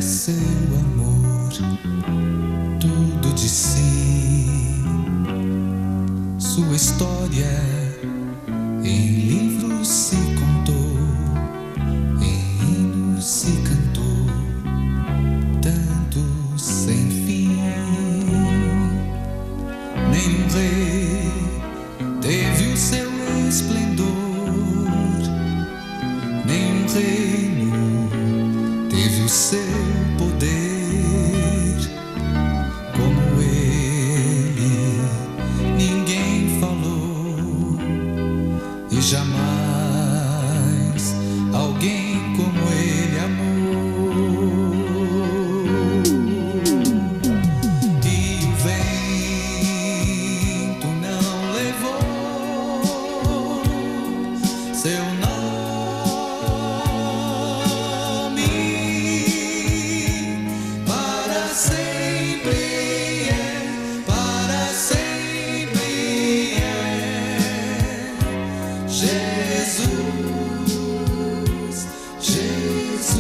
seu amor, tudo de si, sua história em livros se contou, em hinos se cantou, tanto sem fim. Nenhum rei teve o seu esplendor, nenhum reino teve o seu poder como ele. Ninguém falou e jamais alguém como ele amou. E o vento não levou seu nome para sempre, para sempre Jesus, Jesus.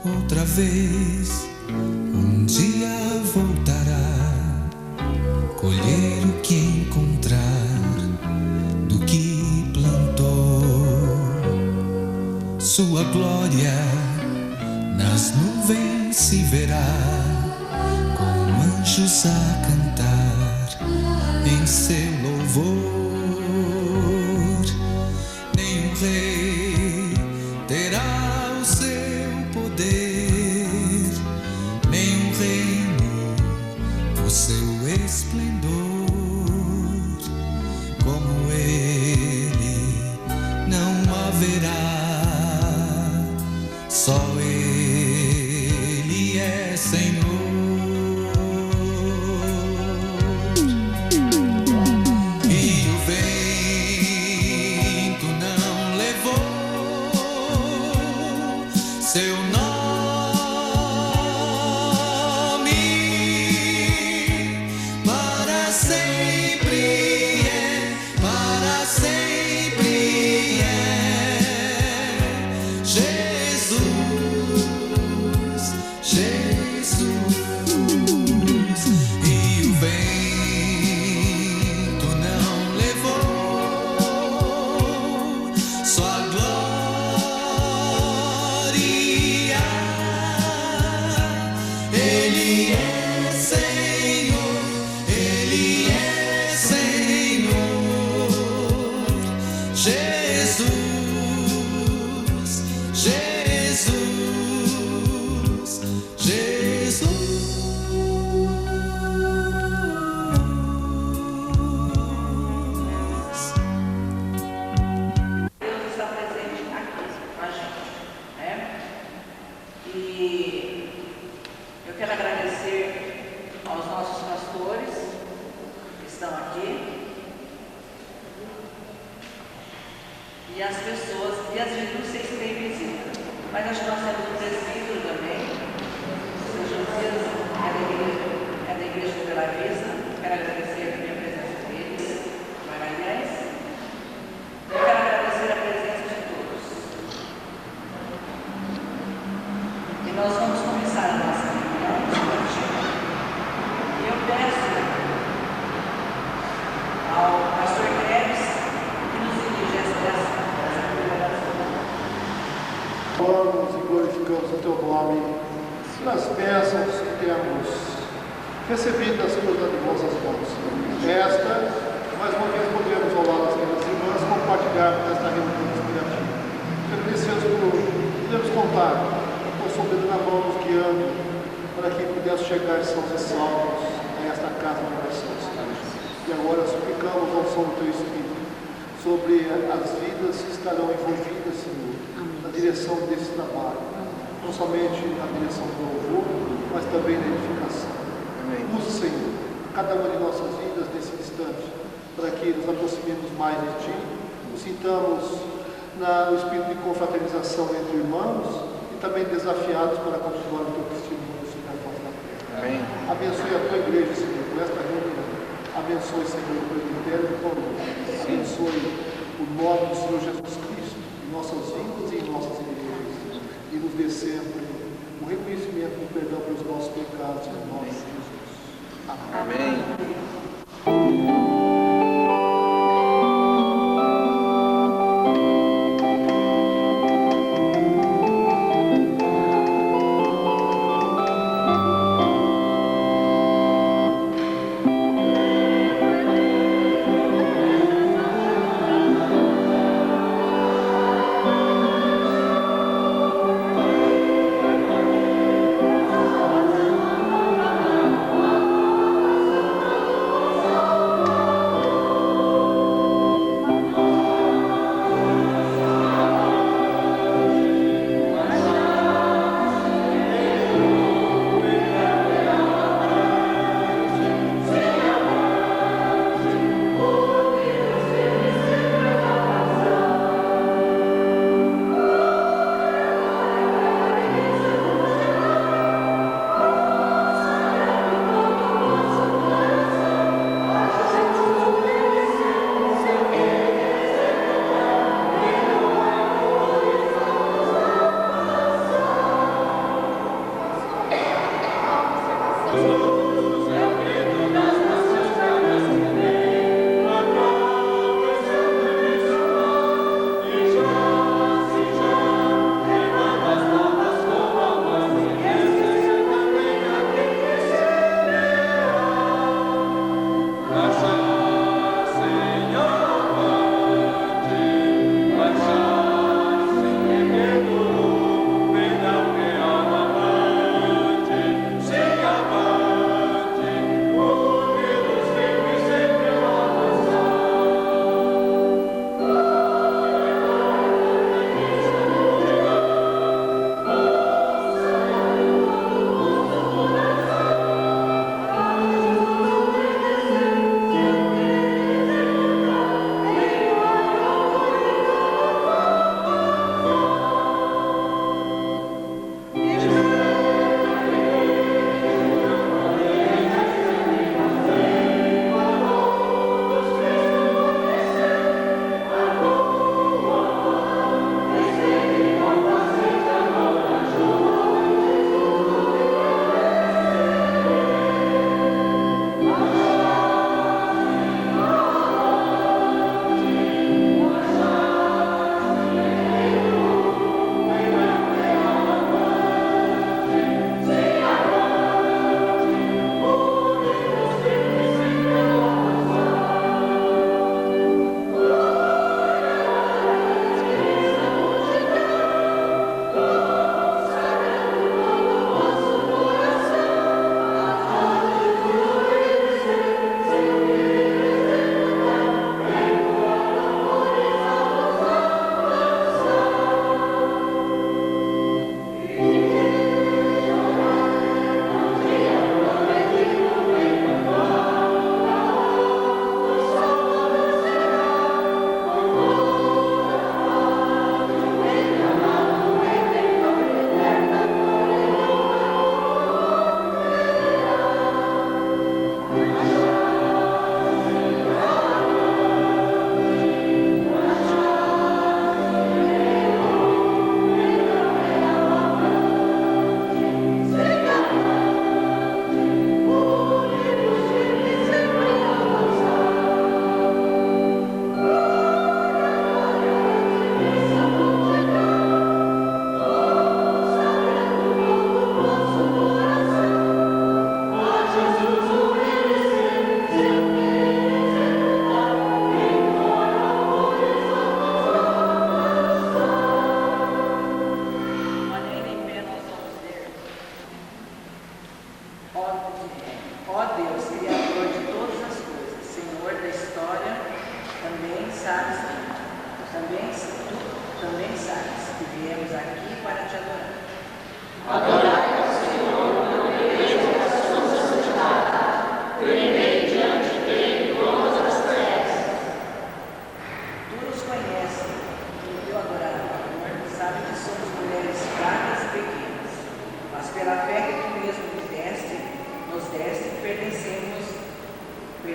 Outra vez, um dia voltará, colher o que encontrar do que plantou. Sua glória nas nuvens se verá, com anjos a cantar em seu louvor. Nenhum rei terá o seu poder, nenhum reino o seu esplendor como ele não haverá. Só ele é Senhor. E o vento não levou seu nome para sempre, para sempre Jesus, Jesus. E o vento não levou sua glória. Ele é Senhor, Ele é Senhor, Jesus, Jesus, Jesus. Deus está presente aqui com a gente, né? E eu quero agradecer aos nossos pastores que estão aqui e as pessoas, e às vezes não sei se tem visita, mas acho que nós temos um presbítero também, o seu Josias, é da Igreja de Bela Vista. Quero agradecer também a presença deles, Magalhães. Eu quero agradecer a presença de todos. E nós vamos começar a nossa reunião hoje. E eu peço ao pastor Cleves que nos dirija essa congregação. Louvamos e glorificamos o teu nome nas bênçãos que temos recebido das tuas dadivosas mãos. Esta, mais uma vez, podemos louvar as minhas irmãs, compartilhar nesta reunião inspirativa. Agradecemos por podermos contar com a soberana mão nos guiando para que pudesse chegar sãos e salvos a esta casa de oração. E agora suplicamos ao som do teu Espírito sobre as vidas que estarão envolvidas, Senhor, na direção desse trabalho, não somente na direção do louvor, mas também na edificação. Use, Senhor, cada uma de nossas vidas nesse instante, para que nos aproximemos mais de Ti, nos sintamos no espírito de confraternização entre irmãos e também desafiados para continuar o Teu testemunho sobre a face da terra. Amém. Abençoe a Tua igreja, Senhor, por esta reunião. Abençoe, Senhor, o presbitério de conosco. Abençoe o nome do Senhor Jesus Cristo em nossas vidas e em nossas igrejas. nos dê sempre o reconhecimento do perdão pelos nossos pecados, em nome de Jesus. Amém.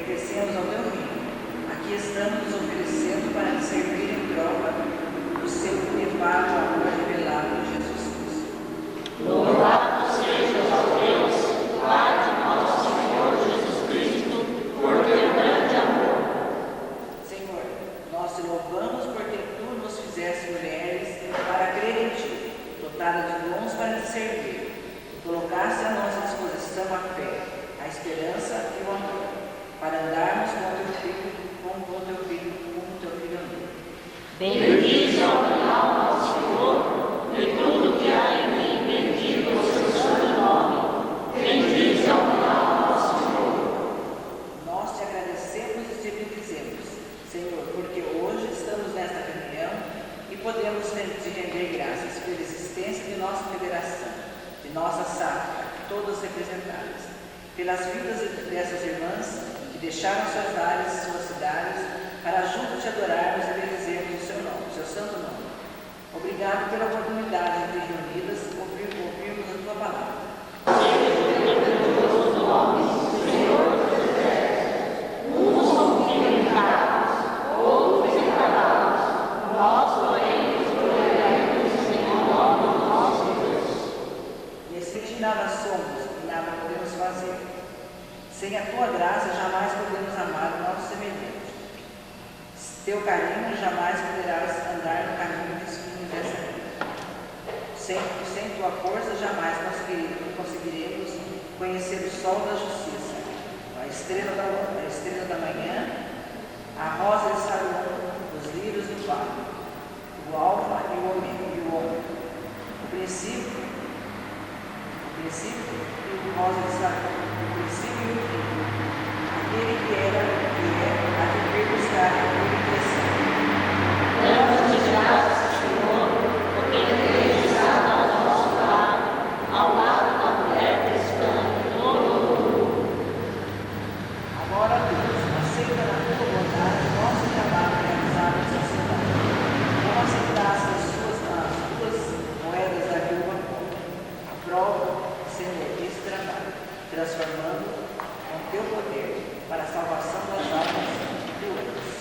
pertencemos ao teu reino. Aqui estamos nos oferecendo para te servir em troca do seu inefável amor revelado em Jesus Cristo. Colocaste à nossa disposição a fé, a esperança e o amor, para andarmos com o teu filho amigo. Bendize a minha alma ao Senhor, e tudo que há em mim, bendiga o seu santo nome. Bendize a minha alma ao Senhor. Nós te agradecemos e te bendizemos, Senhor, porque hoje estamos nesta reunião e podemos te render graças pela existência de nossa federação, de nossa safra, todas representadas, pelas vidas dessas irmãs que deixaram suas áreas, suas cidades, para juntos te adorarmos e bendizermos o seu nome, o seu santo nome. Obrigado pela oportunidade de reunidas ouvirmos a tua palavra. Nada somos e nada podemos fazer. Sem a tua graça, jamais podemos amar o nosso semelhante. Teu carinho, jamais poderás andar no caminho dos espinhos dessa vida. Sem tua força, jamais conseguiremos conhecer o sol da justiça, a estrela da manhã, a rosa de Saron, os lírios do vale, o alfa e o ômega, o princípio e o rosa de Saron, o princípio e o fim, aquele que era, que é, a de vir buscar aquele que é sempre. Damos-te graças, Senhor, porque tens estado ao nosso lado, ao lado da mulher cristã em todo o mundo. Agora, Deus, aceita na tua bondade o nosso trabalho realizado em sociedade. Não aceitasse as tuas moedas da viúva pobre. Aprova, Senhor, esse trabalho, transformando com teu poder para a salvação das almas doentes.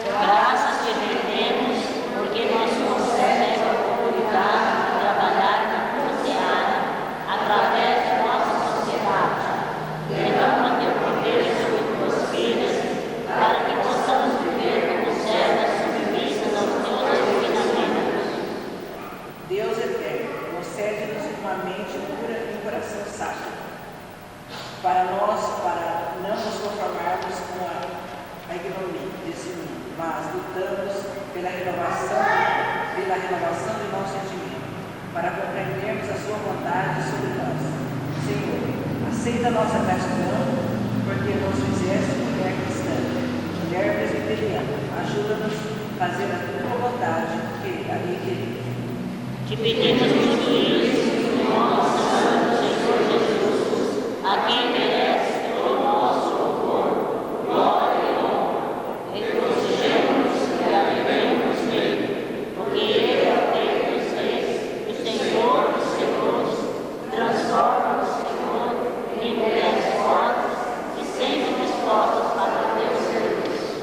Graças te rendemos, porque nos concede a oportunidade de trabalhar na tua seara, através de nossa sociedade. Derrama teu poder sobre tuas filhas, para que possamos viver como servas submissas aos teus ensinamentos. Deus eterno, concede-nos uma mente pura e um coração sábio, para não nos conformarmos com a ignomínia desse mundo, mas lutamos pela renovação de nosso sentimento, para compreendermos a sua vontade sobre nós. Senhor, aceita a nossa gratidão, porque nos fizeste mulher cristã, mulher presbiteriana. Ajuda-nos a fazer a tua vontade, que ali queremos. Te pedimos tudo isso em nome do Santo Senhor Jesus, a quem merece todo o nosso louvor, glória e honra. Regozijemos e alegremos nele, porque ele é o Rei dos Reis, o Senhor dos Senhores, transforma o Senhor em mulheres fortes e sempre dispostas para o teu serviço.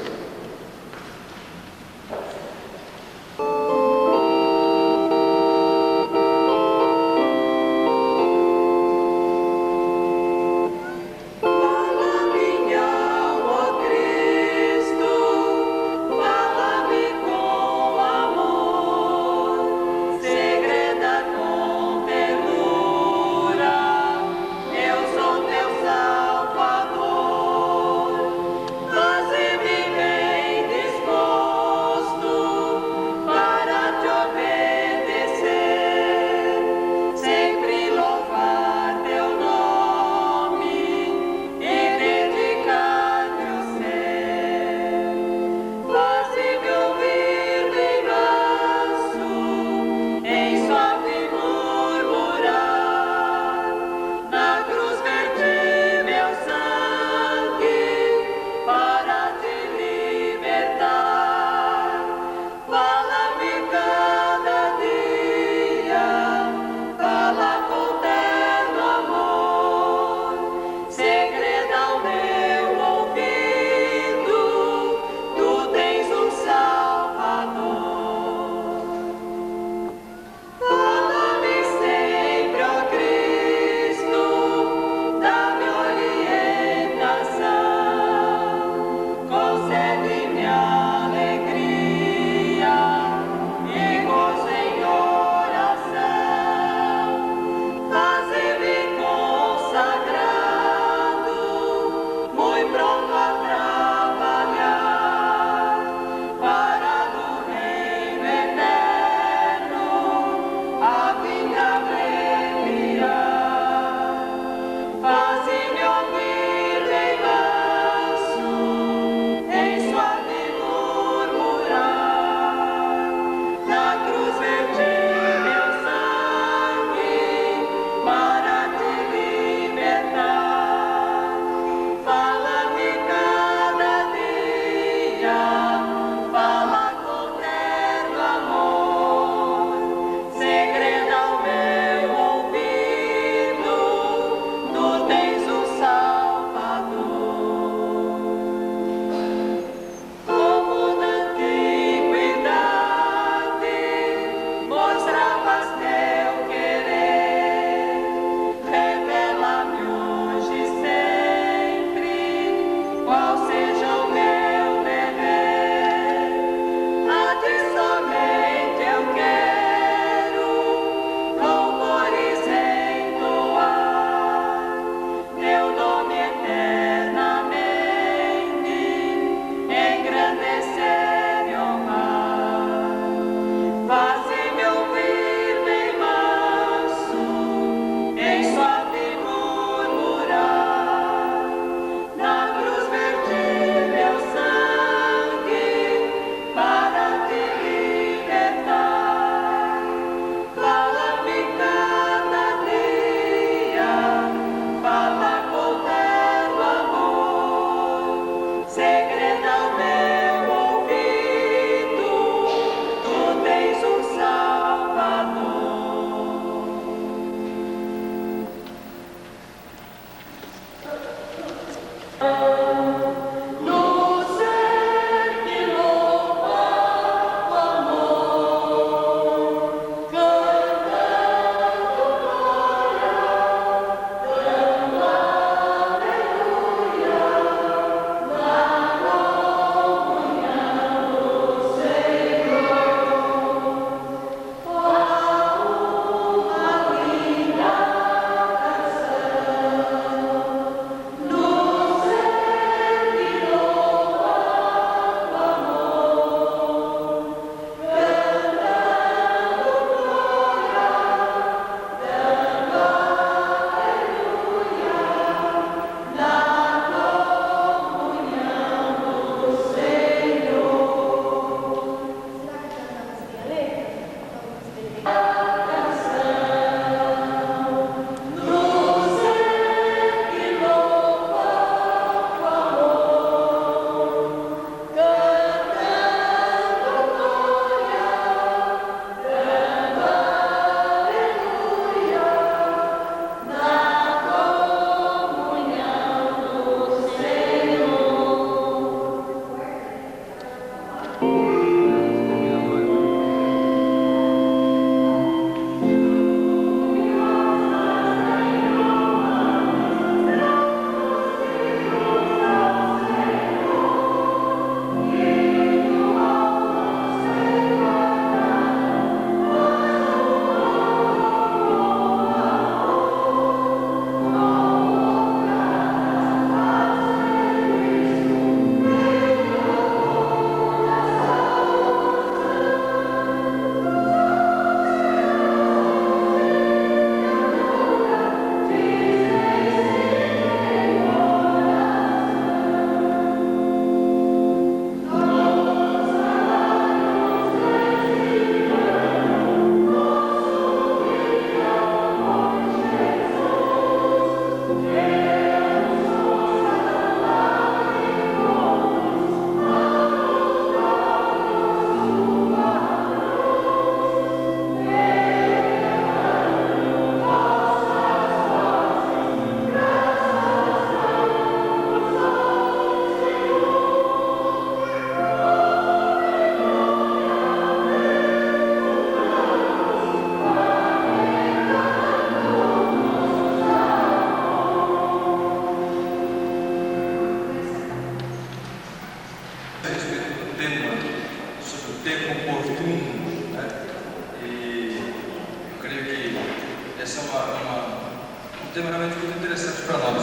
tema realmente muito interessante para nós.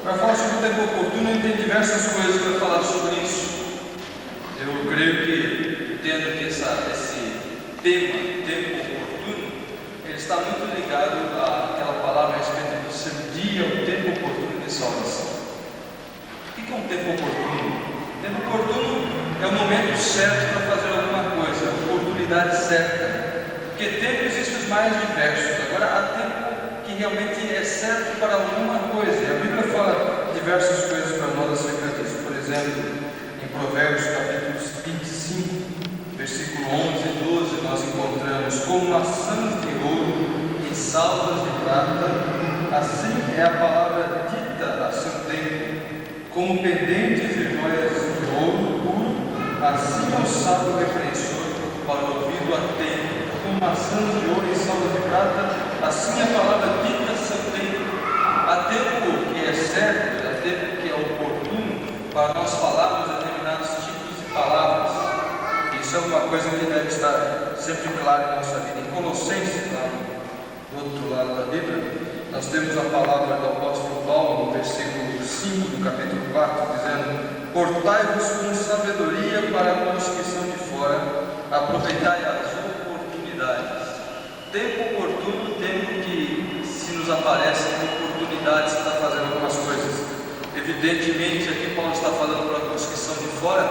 Para falar sobre o tempo oportuno, a gente tem diversas coisas para falar sobre isso. Eu creio que, entendo que esse tema, tempo oportuno, ele está muito ligado àquela palavra a respeito do servir ao tempo oportuno de salvação. O que é um tempo oportuno? Tempo oportuno é o momento certo para fazer alguma coisa, a oportunidade certa. Porque tempo existe os mais diversos. Agora, há tempo que realmente é certo para alguma coisa. E a Bíblia fala diversas coisas para nós acerca disso. Por exemplo, em Provérbios capítulo 25, versículo 11 e 12, nós encontramos: como maçãs de ouro e salvas de prata, assim é a palavra dita a seu tempo. Como pendentes e joias de ouro puro, assim é o sábio repreensor para o ouvido atento. Como maçãs de ouro e salvas de prata, assim é a palavra dita a seu tempo. Há tempo que é certo, há tempo que é oportuno para nós falarmos determinados tipos de palavras. Isso é uma coisa que deve estar sempre clara em nossa vida. Em Colossenses, lá do outro lado da Bíblia, nós temos a palavra do apóstolo Paulo, no versículo 5 do capítulo 4, dizendo: portai-vos com sabedoria para com os que são de fora, aproveitai as oportunidades. Tempo oportuno, tempo que se nos aparecem oportunidades para fazer algumas coisas. Evidentemente, aqui Paulo está falando para os que são de fora,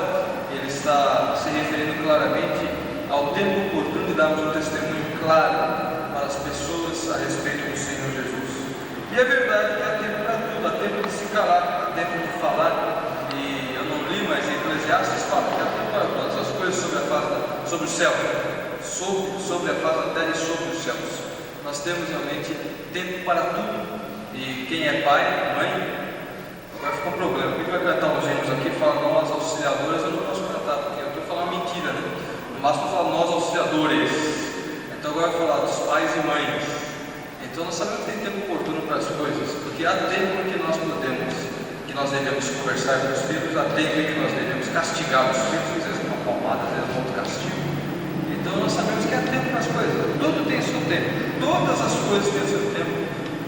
ele está se referindo claramente ao tempo oportuno de darmos um testemunho claro para as pessoas a respeito do Senhor Jesus. E é verdade que há tempo para tudo, há tempo de se calar, há tempo de falar. E eu não li, mas Eclesiastes fala que há tempo para todas as coisas sobre o céu, sobre a face da terra e sobre os céus. Nós temos realmente tempo para tudo. E quem é pai, mãe, vai ficar um problema. Quem vai cantar os hinos aqui fala nós auxiliadores, eu não posso cantar, porque eu estou falando mentira, né? No máximo eu falo nós auxiliadores. Então agora eu vou falar dos pais e mães. Então nós sabemos que tem tempo oportuno para as coisas, porque há tempo que nós podemos, que nós devemos conversar com os filhos, há tempo que nós devemos castigar os filhos, às vezes uma palmada, às vezes um outro castigo. Então nós sabemos que há tempo para as coisas, tudo tem seu tempo, todas as coisas têm seu tempo,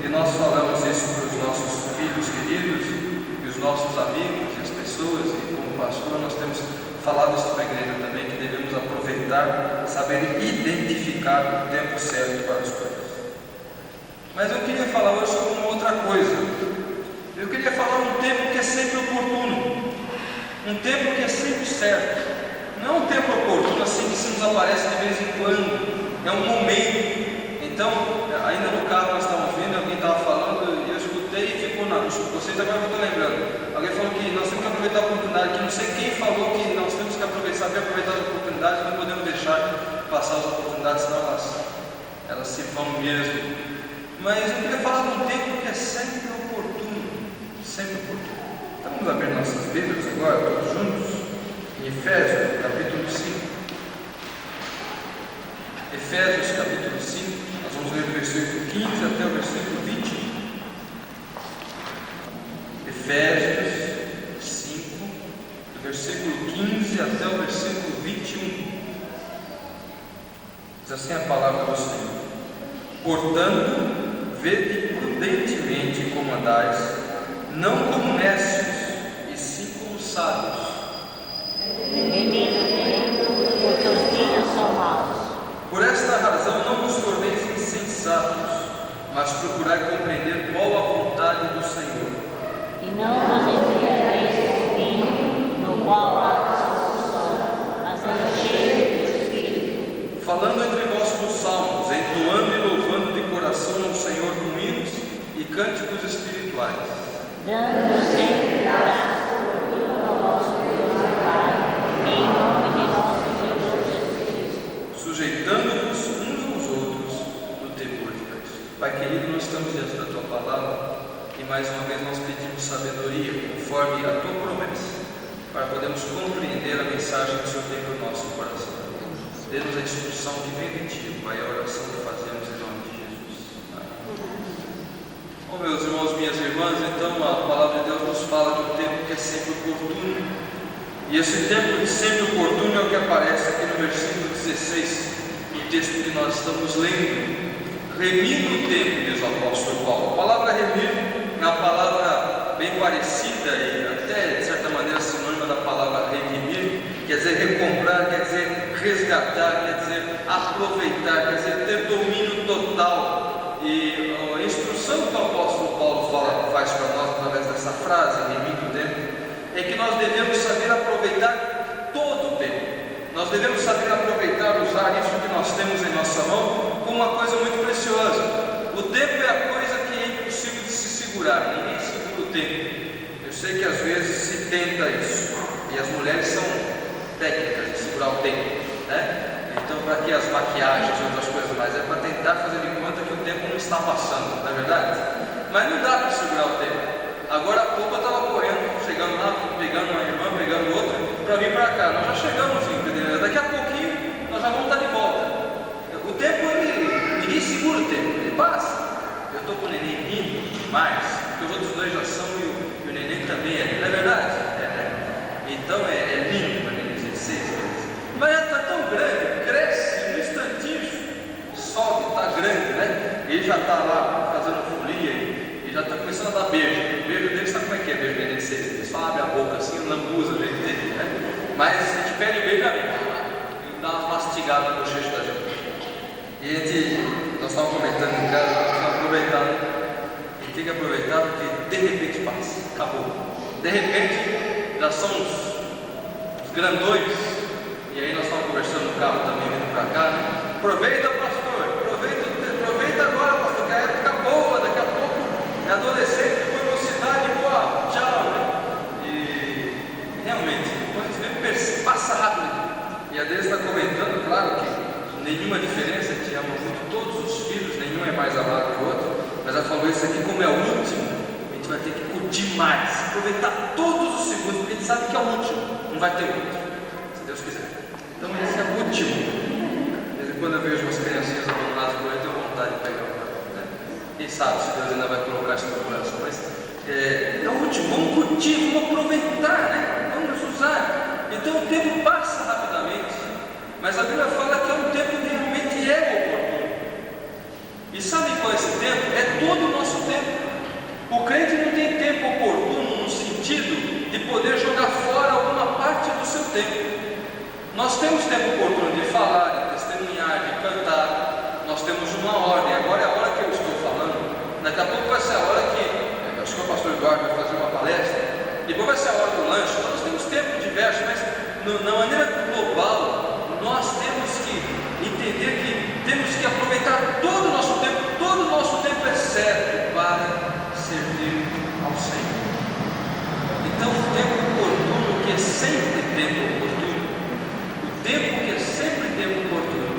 e nós falamos isso para os nossos filhos queridos, e os nossos amigos, e as pessoas, e como pastor nós temos falado isso para a igreja também, que devemos aproveitar, saber identificar o tempo certo para as coisas. Mas eu queria falar hoje sobre uma outra coisa. Eu queria falar um tempo que é sempre oportuno, um tempo que é sempre certo. Não é um tempo oportuno assim que se nos aparece de vez em quando, é um momento. Então, ainda no carro nós estávamos vendo, alguém estava falando e eu escutei e ficou na mente. Vocês agora eu estou lembrando. Alguém falou que nós temos que aproveitar a oportunidade, que não sei quem falou que nós temos que aproveitar as oportunidades, não podemos deixar passar as oportunidades, senão elas se vão mesmo. Mas eu queria falar de um tempo que é sempre oportuno, sempre oportuno. Então vamos abrir nossas Bíblias agora, todos juntos, em Efésios, capítulo 5. Efésios, capítulo 5, nós vamos ler do versículo 15 até o versículo 21. Efésios 5, do versículo 15 até o versículo 21. Diz assim a palavra do Senhor: portanto, vede prudentemente como andais, não como nécios, e sim como sábios. Porque os dias são maus. Por esta razão não vos torneis insensatos, mas procurai compreender qual a vontade do Senhor. E não vos embriagueis com vinho, no qual há discussão, mas enchei-vos do Espírito. Falando entre vós com salmos, entoando e louvando de coração ao Senhor com hinos e cânticos espirituais, Dando sempre graças ao nosso Deus e Pai, em nome de nosso Senhor Jesus Cristo. sujeitando-vos uns aos outros no temor de Deus. Pai querido, nós estamos diante da Tua palavra e mais uma vez nós pedimos sabedoria, conforme a Tua promessa, para podermos compreender a mensagem que o Senhor tem para o nosso coração. Dê-nos a instrução que vem de Ti, Pai, a oração que fazemos em nome de Jesus. Amém. Bom, meus irmãos, minhas irmãs, então a palavra de Deus nos fala de um tempo que é sempre oportuno. E esse tempo de sempre oportuno é o que aparece aqui no versículo 16, no texto que nós estamos lendo. remir o tempo, diz o apóstolo Paulo. A palavra remir é uma palavra bem parecida e até de certa maneira sinônima da palavra redimir, quer dizer recomprar, quer dizer resgatar, quer dizer aproveitar, quer dizer ter domínio total. E a instrução que o apóstolo Paulo faz para nós através dessa frase, remir o tempo, é que nós devemos saber aproveitar todo o tempo. Nós devemos saber aproveitar, usar isso que nós temos em nossa mão como uma coisa muito preciosa. O tempo é a coisa que é impossível de se segurar, ninguém segura o tempo. Eu sei que às vezes se tenta isso, e as mulheres são técnicas de segurar o tempo, né? Então, para que as maquiagens e outras coisas mais, é para tentar fazer de conta que o tempo não está passando, não é verdade? Mas não dá para segurar o tempo. Agora há pouco eu estava correndo, chegando lá, pegando uma irmã, pegando outra, para vir para cá. Nós já chegamos em Pedreira, daqui a pouquinho nós já vamos estar de volta. O tempo, ninguém segura o tempo, ele passa. Eu estou com o neném rindo demais, porque os outros dois já são e o neném também é, não é verdade? Então é lindo para neném de 6 meses. Mas está tão grande, cresce no instantinho, sobe, está grande, né? Ele já está lá fazendo folia e já está começando a dar beijo. O beijo dele, sabe como é que é beijo neném de 6 meses? Só abre a boca assim, lambuza o jeito dele, né? Mas a gente pede o beijo ali, dá umas mastigadas no bochecho da gente. E nós estávamos comentando em casa, nós estamos aproveitando. E tem que aproveitar porque de repente passa, acabou. De repente já são os grandões. E aí nós estávamos conversando no carro também, vindo para cá, né? Aproveita, pastor, aproveita agora, pastor, que a época é boa, daqui a pouco é adolescente, depois mocidade, boa, tchau, né? E realmente, quando a gente vê, passa rápido. E a Deus está comentando, claro que nenhuma diferença, a gente ama muito todos os filhos, nenhum é mais amado que o outro, mas ela falou isso aqui como é o último, a gente vai ter que curtir mais, aproveitar todos os segundos, porque a gente sabe que é o último, não vai ter outro, se Deus quiser. Então esse é o último. De vez em quando eu vejo umas criancinhas abandonadas por aí, eu tenho vontade de pegar uma, né? Quem sabe se Deus ainda vai colocar isso no coração, mas é o último, vamos curtir, vamos aproveitar, né? Vamos usar. Então o tempo passa rapidamente, mas a Bíblia fala que é um tempo que realmente é oportuno. E sabe qual é esse tempo? É todo o nosso tempo. O crente não tem tempo oportuno no sentido de poder jogar fora alguma parte do seu tempo. Nós temos tempo oportuno de falar, de testemunhar, de cantar. Nós temos uma ordem. Agora é a hora que eu estou falando. Daqui a pouco vai ser a hora que acho que o pastor Eduardo vai fazer uma palestra. Depois vai ser a hora do lanche. Então, nós temos tempo diverso, mas na maneira global, nós temos que entender que temos que aproveitar todo o nosso tempo. Todo o nosso tempo é certo para servir ao Senhor. Então, o tempo oportuno, que é sempre tempo oportuno, o tempo que é sempre tempo oportuno,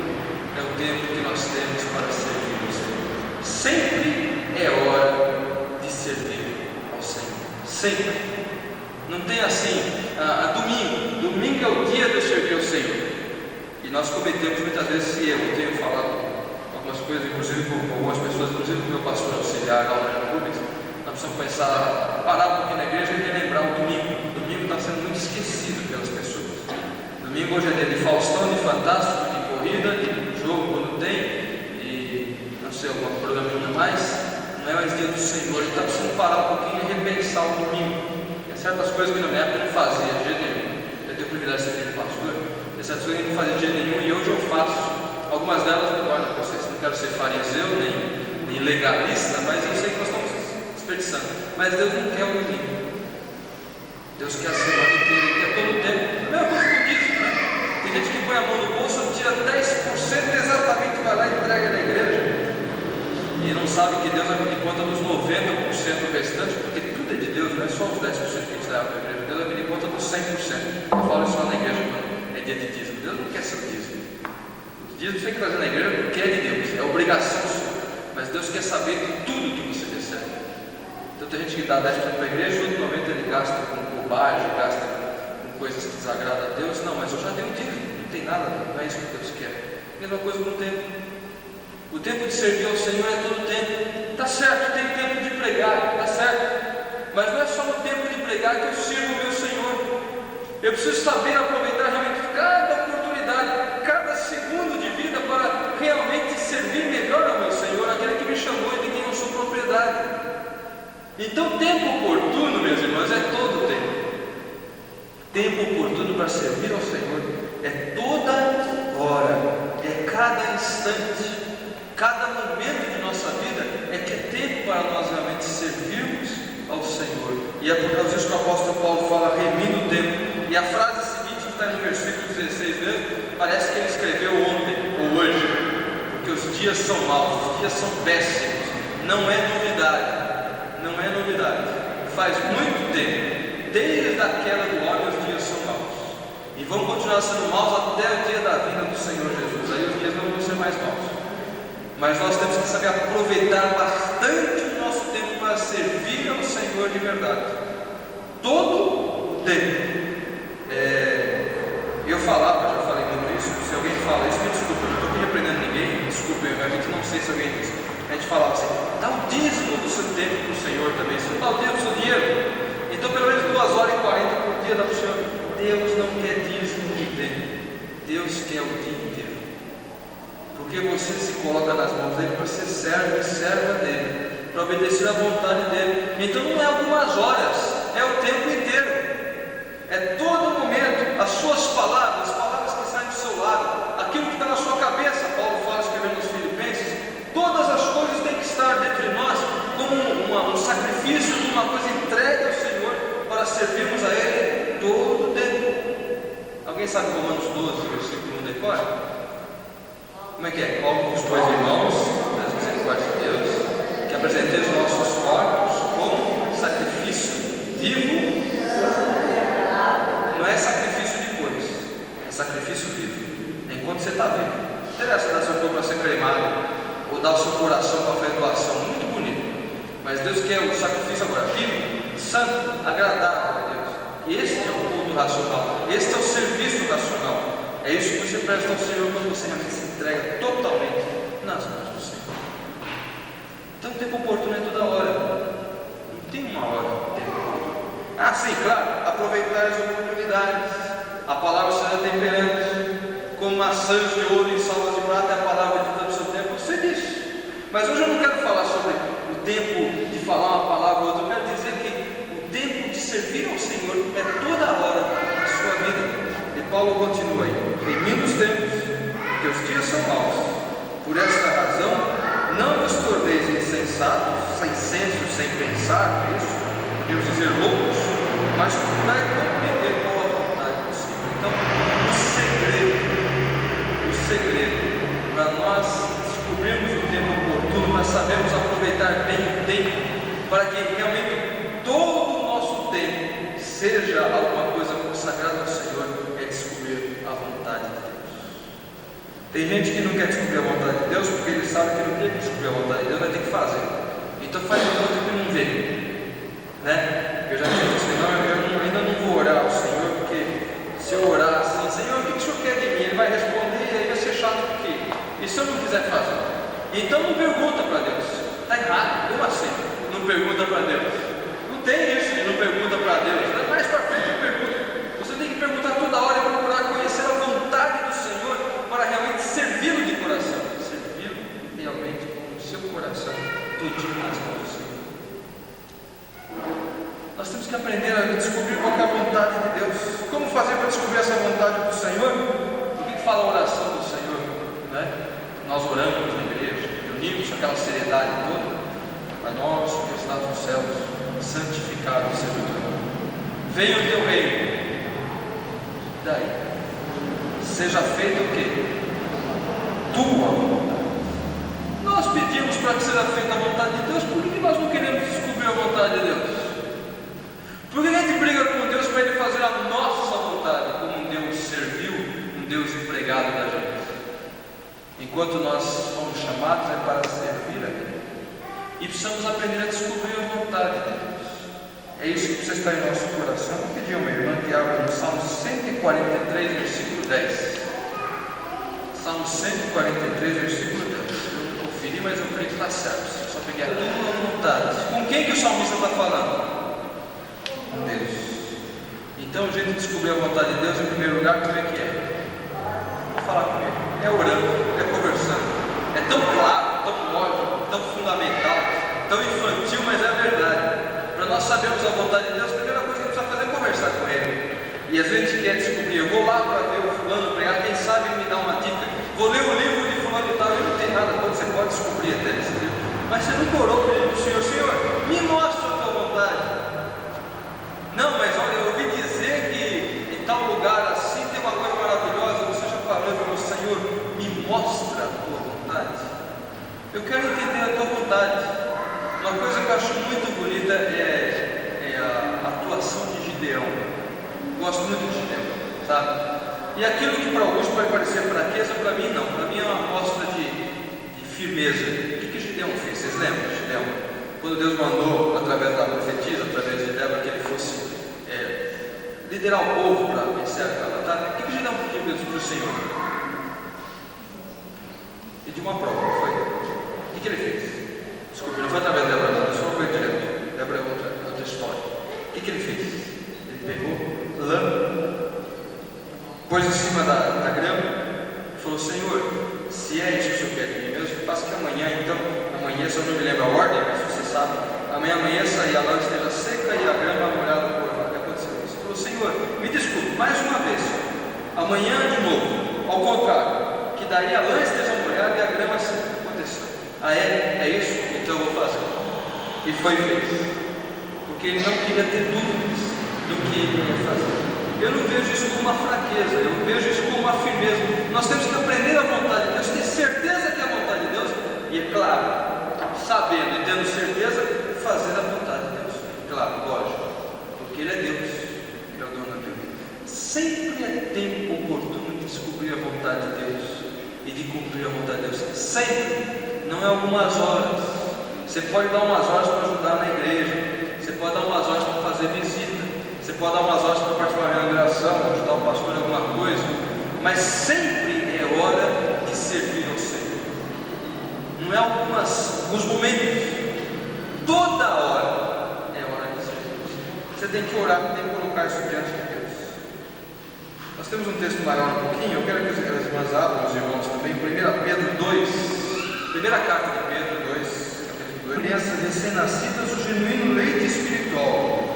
é o tempo que nós temos para servir ao Senhor. Sempre é hora de servir ao Senhor. Sempre. Não tem assim, domingo é o dia de eu servir ao Senhor. E nós cometemos muitas vezes esse erro. Eu tenho falado algumas coisas, inclusive com algumas pessoas, inclusive com o meu pastor auxiliar lá na República. Nós precisamos pensar, parar um pouquinho na igreja e relembrar o domingo. O domingo está sendo muito esquecido pelas pessoas. Domingo hoje é dia de Faustão, de Fantástico, de corrida, de jogo quando tem, e não sei, alguma programinha mais. Não é mais dia do Senhor. Ele está precisando parar um pouquinho e repensar o domingo. Tem certas coisas que na minha época eu não fazia de jeito nenhum. Eu tenho o privilégio de ser filho de pastor. Tem certas coisas que eu não fazia de jeito nenhum e hoje eu faço. Algumas delas eu guardo com vocês. Não quero ser fariseu nem legalista, mas eu sei que nós estamos desperdiçando. Mas Deus não quer o domingo. Deus quer a semana inteira, Ele quer todo o tempo. A mesma coisa com o dízimo, né? Tem gente que põe a mão no bolso, tira 10% exatamente e vai lá e entrega na igreja. E não sabe que Deus vai pedir conta dos 90% restante, porque tudo é de Deus, não é só os 10% que a gente leva para a igreja. Deus vai pedir conta dos 100%. Eu falo isso lá na igreja quando é dia de dízimo. Deus não quer seu dízimo. O dízimo você tem que fazer na igreja porque é de Deus, é obrigação sua. Mas Deus quer saber de tudo que você recebe. Então tem gente que dá 10% para a igreja, o outro 90% ele gasta com bobagem, gasta com coisas que desagradam a Deus. Não, mas eu já dei o dízimo, não tem nada, não é isso que Deus quer. Mesma coisa com o tempo. O tempo de servir ao Senhor é todo o tempo. Está certo, tem tempo de pregar, está certo. Mas não é só no tempo de pregar que eu sirvo o meu Senhor. Eu preciso saber aproveitar realmente cada oportunidade, cada segundo de vida para realmente servir melhor ao meu Senhor. Então, tempo oportuno, meus irmãos, é todo tempo. Tempo oportuno para servir ao Senhor é toda hora, é cada instante, cada momento de nossa vida é que é tempo para nós realmente servirmos ao Senhor. E é por causa disso que o apóstolo Paulo fala remindo o tempo. E a frase seguinte, que está no versículo 16 mesmo, parece que ele escreveu ontem ou hoje, porque os dias são maus, os dias são péssimos. Não é novidade, não é novidade. Faz muito tempo, desde a queda do homem, os dias são maus. E vão continuar sendo maus até o dia da vinda do Senhor Jesus. Aí os dias não vão ser mais maus. Mas nós temos que saber aproveitar bastante o nosso tempo para servir ao Senhor de verdade. Todo o tempo. Eu falava, já falei muito isso. Se alguém fala isso, me desculpa, eu não estou aqui repreendendo ninguém, desculpe, a gente não sei se alguém diz. A gente falava assim: dá o dízimo do seu tempo para o Senhor também. Se não dá o dízimo do seu dinheiro, então pelo menos 2 horas e 40 por dia dá para o Senhor. Deus não quer dízimo de tempo, Deus quer o dia inteiro. Porque você se coloca nas mãos dele para ser servo e serva dele, para obedecer à vontade dele. Então não é algumas horas, é o tempo inteiro, é todo momento. As suas palavras, as palavras que saem do seu lado, aquilo que está na sua cabeça. Paulo fala escrevendo nos Filipenses: todas as coisas têm que estar dentro de nós como um sacrifício, uma coisa entregue ao Senhor para servirmos a Ele todo o tempo. Alguém sabe Romanos 12, versículo 1 decora? Como é que é? Como os dois irmãos das misericórdias de Deus, que apresenteis os nossos corpos como sacrifício vivo. Não é sacrifício de coisas, é sacrifício vivo. Enquanto você está vivo, não interessa dar seu corpo para ser cremado ou dar o seu coração para fazer doação, muito bonito. Mas Deus quer o sacrifício agora vivo, santo, agradável a Deus. E esse é o culto racional, esse é o serviço racional. É isso que você presta ao Senhor quando você realmente se entrega totalmente nas mãos do Senhor. Então o tempo oportuno é toda hora. Não tem uma hora de tempo oportuno. Ah, sim, claro, aproveitar as oportunidades. A palavra será temperante, como maçãs de ouro e salvas de prata é a palavra dita do seu tempo. Eu sei disso. Mas hoje eu não quero falar sobre o tempo de falar uma palavra ou outra. Eu quero dizer que o tempo de servir ao Senhor é toda hora da sua vida. E Paulo continua aí: remindo os tempos, que os dias são maus. Por esta razão, não vos torneis insensatos, sem senso, sem pensar, isso, podemos dizer loucos, mas procurai compreender qual a vontade do Senhor. Então, o segredo para nós descobrirmos o tempo oportuno, nós sabemos aproveitar bem o tempo, para que realmente todo o nosso tempo seja alguma coisa consagrada ao Senhor, é descobrir a vontade de Deus. Tem gente que não quer descobrir a vontade de Deus porque ele sabe que não tem que descobrir a vontade de Deus, vai ter que fazer. Então faz uma coisa que não vê, né? Eu já disse assim: não, eu ainda não vou orar ao Senhor, porque se eu orar assim, Senhor, o que o Senhor quer de mim? Ele vai responder e aí vai ser chato. Porque e se eu não quiser fazer? Então não pergunta para Deus. Está errado. Como assim? Não pergunta para Deus. Não tem isso de não pergunta para Deus. Mais para frente eu pergunto. Você tem que perguntar toda hora e procurar conhecer a vontade do Senhor para realmente servi-lo de coração. Servi-lo realmente com o seu coração todinho nas mãos do Senhor. Nós temos que aprender a descobrir qual é a vontade de Deus. Como fazer para descobrir essa vontade do Senhor? O que fala a oração do Senhor? Né? Nós oramos na igreja, reunimos aquela seriedade toda. Pai nosso que estás nos céus, santificado seja o teu nome. Venha o teu reino. Daí, seja feito o quê? Tua vontade. Nós pedimos para que seja feita a vontade de Deus, por que nós não queremos descobrir a vontade de Deus? Por que a gente briga com Deus para Ele fazer a nossa vontade, como um Deus servil, um Deus empregado da gente? Enquanto nós somos chamados é para servir a Ele. E precisamos aprender a descobrir a vontade de Deus. É isso que precisa estar em nosso coração. Vou pedir a uma irmã que abra no Salmo 143, versículo 10. Salmo 143, versículo 10. Eu não conferi, mas eu creio que está certo. Eu só peguei a tua vontade. Com quem que o salmista está falando? Com Deus. Então, o jeito de descobrir a vontade de Deus, em primeiro lugar, como é que é? Vou falar com Ele. É orando, é conversando. É tão claro, tão óbvio, tão fundamental, tão infantil, mas é a verdade. vontade. Eu quero entender a tua vontade. Uma coisa que eu acho muito bonita é a atuação de Gideão. Gosto muito de Gideão, sabe? E aquilo que para alguns pode parecer fraqueza, para mim não. Para mim é uma mostra de firmeza. O que Gideão fez? Vocês lembram de Gideão? Quando Deus mandou, através da profetisa, através de Débora, que ele fosse liderar o povo para vencer aquela batalha, o que Gideão pediu para o Senhor? Pediu uma prova, não foi? O que ele fez? Desculpe, não foi através de Débora, não, só foi direto. Débora é outra história. O que ele fez? Ele pegou lã, pôs em cima da grama e falou: Senhor, se é isso que o Senhor quer de mim mesmo, faça que amanhã, então, se eu não me lembro a ordem, mas você sabe, amanhã e a lã esteja seca e a grama molhada por lá. O que aconteceu? Ele falou: Senhor, me desculpe, mais uma vez, amanhã de novo, ao contrário, que daí a lã esteja molhada e a grama seca. O que aconteceu? É isso? Então eu vou fazer. E foi feito, porque ele não queria ter dúvidas do que ele ia fazer. Eu não vejo isso como uma fraqueza, eu vejo isso como uma firmeza. Nós temos que aprender a vontade de Deus, ter certeza que é a vontade de Deus, e é claro, sabendo e tendo certeza, fazer a vontade de Deus. Claro, lógico, porque Ele é Deus, Ele é o dono da vida. Sempre é tempo oportuno de descobrir a vontade de Deus e de cumprir a vontade de Deus. Sempre, não é algumas horas. Você pode dar umas horas para ajudar na igreja, você pode dar umas horas para fazer visita, você pode dar umas horas para participar da reunião, ajudar o pastor em alguma coisa, mas sempre é hora de servir ao Senhor. Não é alguns momentos, toda hora é hora de servir. Você tem que orar, tem que colocar isso diante de Deus. Nós temos um texto maior um pouquinho, eu quero que as irmãs abram, os irmãos também, 1 Pedro 2, primeira carta de Pedro 2, capítulo 2. Crianças recém-nascidas, o genuíno leite espiritual.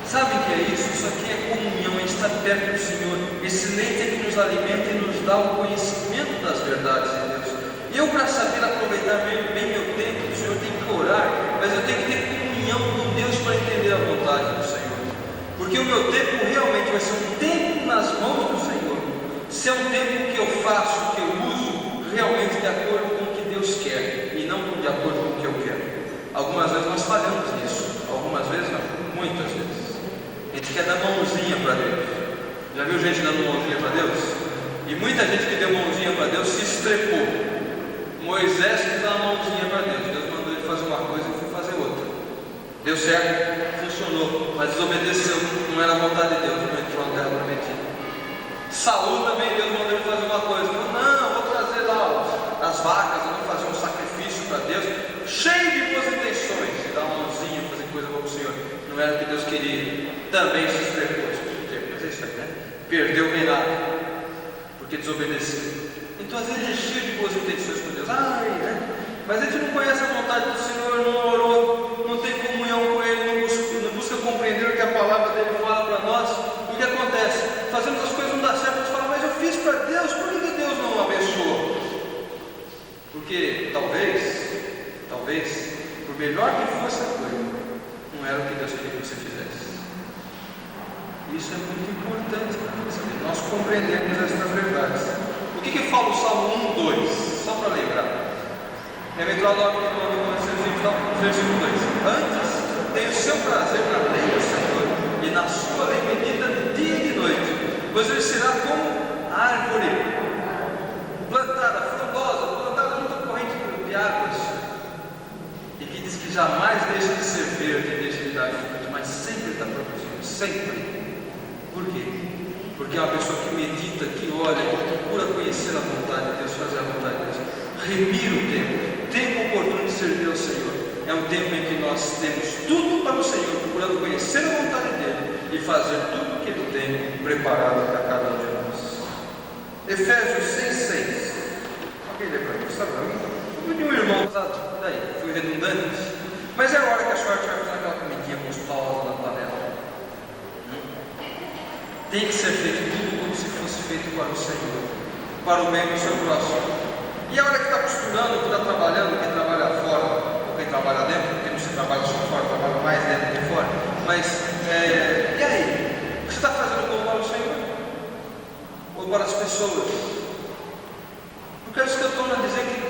Sabe o que é isso? Isso aqui é comunhão, a gente está perto do Senhor. Esse leite é que nos alimenta e nos dá o conhecimento das verdades de Deus. Eu, para saber aproveitar bem meu tempo, o Senhor tem que orar, mas eu tenho que ter comunhão com Deus para entender a vontade do Senhor. Porque o meu tempo realmente vai ser um tempo nas mãos do Senhor. Se é um tempo que eu faço, que eu uso, realmente de acordo com o que Deus quer, e não de acordo com o que eu quero. Algumas vezes nós falhamos nisso, algumas vezes não, muitas vezes. A gente quer dar mãozinha para Deus. Já viu gente dando mãozinha para Deus? E muita gente que deu mãozinha para Deus se estrepou. Moisés quis dar uma mãozinha para Deus. Deus mandou ele fazer uma coisa e foi fazer outra. Deu certo, funcionou, mas desobedeceu. Não era a vontade de Deus, não entrou na terra prometida. Saúl também, Deus mandou ele fazer uma coisa. Falou: não, vou trazer lá as vacas, eu vou fazer um sacrifício para Deus. Cheio de boas intenções, de dar uma mãozinha, fazer coisa para o Senhor. Não era o que Deus queria. Também se estrepou, mas é isso aí, né? Perdeu o reinado, porque desobedeceu. Então às vezes é cheio de boas intenções com Deus, mas a gente não conhece a vontade do Senhor, não orou, não tem comunhão com Ele, não busca compreender o que a palavra dele fala para nós. O que acontece? Fazemos as coisas não dá certo, nós falamos: mas eu fiz para Deus, por que Deus não abençoou? Porque talvez, por melhor que fosse a coisa, não era o que Deus queria que você fizesse. Isso é muito importante, sabe? Nós compreendemos estas verdades. O que fala o Salmo 1:2? Só para lembrar. Bem-aventurado o homem que não anda com o versículo 2. Antes tem o seu prazer na lei do Senhor, e na sua lei medita de dia e de noite. Pois ele será como árvore plantada, frondosa, plantada junto à corrente de águas, e que diz que jamais deixa de ser verde, deixa de dar fruto, mas sempre está produzindo, sempre. Por quê? Porque é uma pessoa que medita, que olha, que procura conhecer a vontade de Deus, fazer a vontade de Deus. Remira o tempo oportuno de servir ao Senhor. É um tempo em que nós temos tudo para o Senhor, procurando conhecer a vontade dEle e fazer tudo o que Ele tem preparado para cada um de nós. Efésios 6:6. Alguém lê para mim? Está para mim? De um irmão, daí, fui redundante, mas é a hora que a senhora vai fazer aquela comidinha gostosa na panela. Tem que ser feito tudo como se fosse feito para o Senhor, para o bem do seu próximo. E a hora que está costurando, que está trabalhando, quem trabalha fora, ou quem trabalha dentro, porque não se trabalha só fora, trabalha mais dentro que fora. Mas, e aí? Você está fazendo como para o Senhor? Ou para as pessoas? Porque é isso que eu estou a dizer, que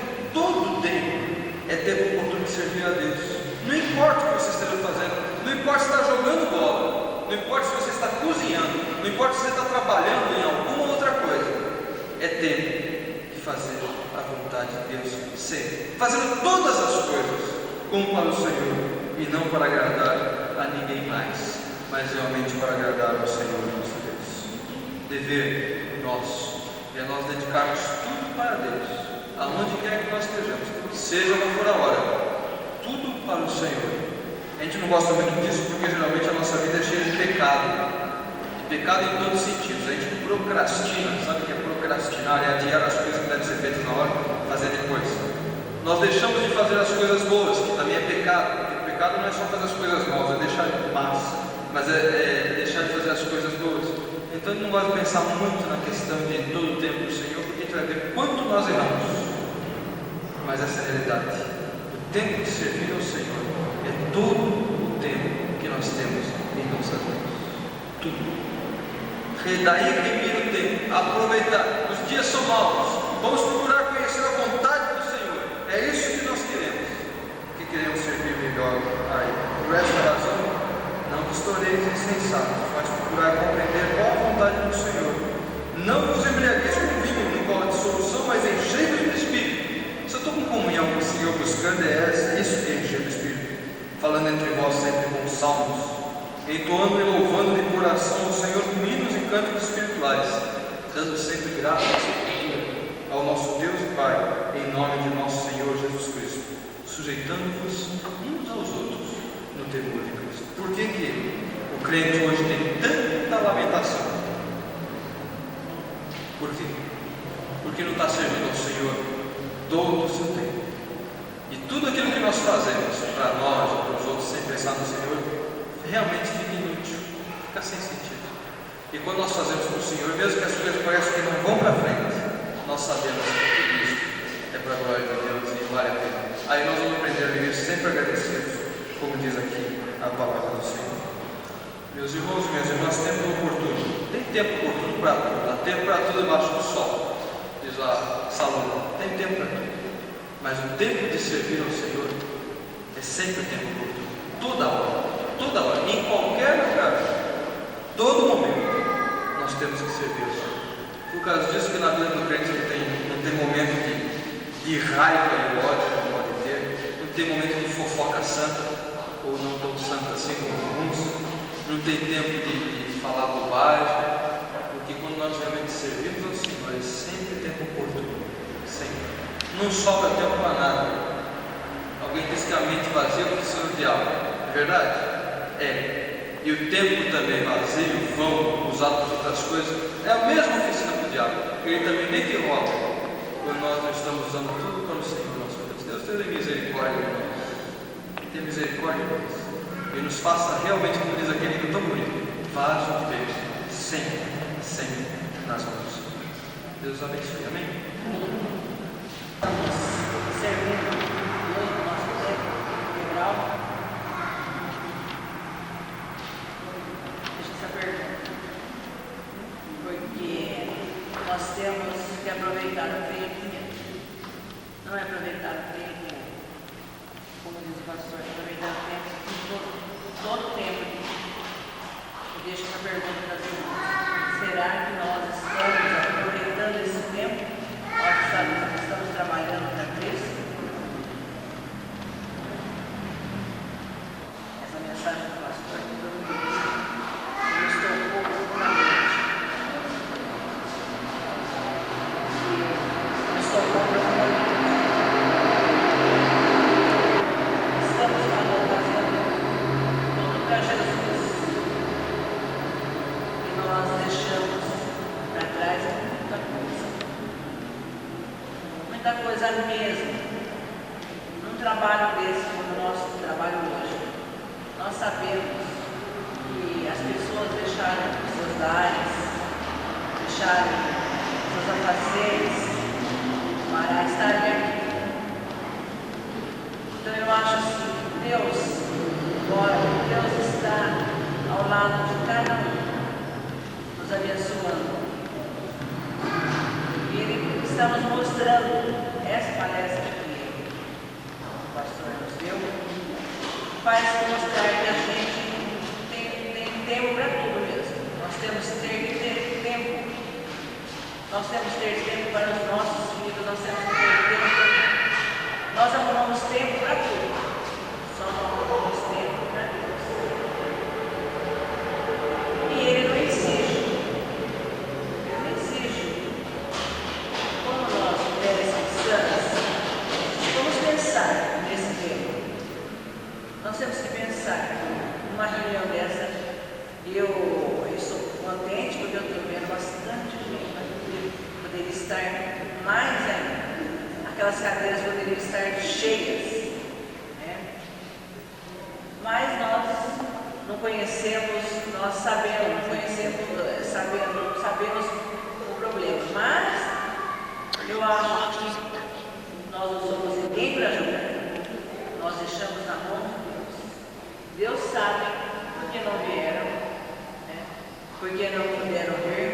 a Deus. Não importa o que você esteja fazendo, não importa se está jogando bola, não importa se você está cozinhando, não importa se você está trabalhando em alguma outra coisa, é tempo de fazer a vontade de Deus sempre, fazendo todas as coisas como para o Senhor e não para agradar a ninguém mais, mas realmente para agradar ao Senhor nosso Deus. Dever nosso é nós dedicarmos tudo para Deus, aonde quer que nós estejamos, seja qual for a hora, tudo para o Senhor. A gente não gosta muito disso porque geralmente a nossa vida é cheia de pecado em todos os sentidos. A gente procrastina, sabe o que é procrastinar? É adiar as coisas que devem ser feitas na hora, fazer depois. Nós deixamos de fazer as coisas boas, que também é pecado, porque o pecado não é só fazer as coisas boas, é deixar de massa, mas é deixar de fazer as coisas boas. Então a gente não gosta de pensar muito na questão de todo o tempo do Senhor, porque a gente vai ver quanto nós erramos. Mas essa é a realidade. O tempo de servir ao Senhor é todo o tempo que nós temos em nossas vidas. Tudo. Daí que vira o tempo, aproveitar. Os dias são maus. Vamos procurar conhecer a vontade do Senhor. É isso que nós queremos. Que queremos servir melhor a Ele. Por essa razão, não vos torneis insensatos, mas procurar compreender qual a vontade do Senhor. Não vos embriagueis com vinho, no qual há dissolução, mas enchei-vos do Espírito. Se eu estou com comunhão com o Senhor, buscando é isso que é encher do Espírito. Falando entre vós sempre com salmos, entoando e louvando de coração ao Senhor com hinos e cânticos espirituais, dando sempre graças ao nosso Deus e Pai, em nome de nosso Senhor Jesus Cristo, sujeitando-vos uns aos outros no temor de Cristo. Por que o crente hoje tem tanta lamentação? Por quê? Porque não está servindo ao Senhor todo o seu tempo. E tudo aquilo que nós fazemos para nós ou para os outros sem pensar no Senhor realmente fica inútil, fica sem sentido. E quando nós fazemos para o Senhor, mesmo que as coisas pareçam que não vão para frente, nós sabemos que tudo isso é para a glória de Deus e vale a pena. Aí nós vamos aprender a viver sempre agradecidos, como diz aqui a palavra do Senhor. Meus irmãos e minhas irmãs, tempo oportuno. Tem tempo oportuno para tudo, há tempo para tudo debaixo do sol, diz a Salomão. Tem tempo para tudo. Mas o tempo de servir ao Senhor é sempre tempo oportuno, toda hora, em qualquer lugar, todo momento, nós temos que servir ao Senhor. Por causa disso que na vida do crente não tem momento de raiva e ódio, não pode ter, não tem momento de fofoca santa, ou não tão santa assim como alguns, não tem tempo de falar bobagem, porque quando nós realmente servimos ao Senhor, é sempre tempo oportuno, sempre. Não sobra tempo para nada. Alguém diz que a mente vazia é oficina do diabo. É verdade? É. E o tempo também vazio, vão, usado para outras coisas, é a mesma oficina do diabo. Ele também nem que rouba, quando nós não estamos usando tudo para o Senhor nosso Deus. Deus tenha misericórdia de nós. Tenha misericórdia de nós. E nos faça realmente, como diz aquele livro tão bonito, vaso de bênção, sempre nas mãos. Deus abençoe. Amém? Estamos servindo Deus no nosso tempo integral. Deixa essa pergunta. Porque nós temos que aproveitar o tempo. Não é aproveitar o tempo, como diz o pastor, é aproveitar o tempo, todo o tempo. Eu deixo essa pergunta para as irmãs. Será que nós estamos aproveitando esse tempo? Nós estamos trabalhando para Cristo? Essa mensagem do pastor que todo mundo disse, nos tocou profundamente. Nos tocou profundamente. Estamos fazendo tudo para Jesus. E nós deixamos para trás muita coisa. Muita coisa mesmo. Num trabalho desse, como o nosso trabalho hoje, nós sabemos que as pessoas deixaram seus lares, deixaram seus afazeres para estarem aqui. Então eu acho assim, Deus está ao lado de cada um, nos abençoando. E Ele está nos mostrando essa palestra que o pastor nos deu. Nós temos que ter tempo para os nossos filhos, nós temos que ter tempo. Nós arrumamos tempo para tudo, só não arrumamos tempo para Deus. E Ele não exige. Ele não exige. Como nós, mulheres cristãs, vamos pensar nesse tempo. Nós temos que pensar numa reunião dessa. Eu estou contente porque eu estou vendo bastante gente, mas poderia estar mais ainda. Aquelas cadeiras poderiam estar cheias, né? Mas nós não conhecemos, nós sabemos o problema. Mas eu acho que nós não somos ninguém para julgar. Nós deixamos na mão de Deus. Deus sabe por que não vieram, né? Por que não puderam vir.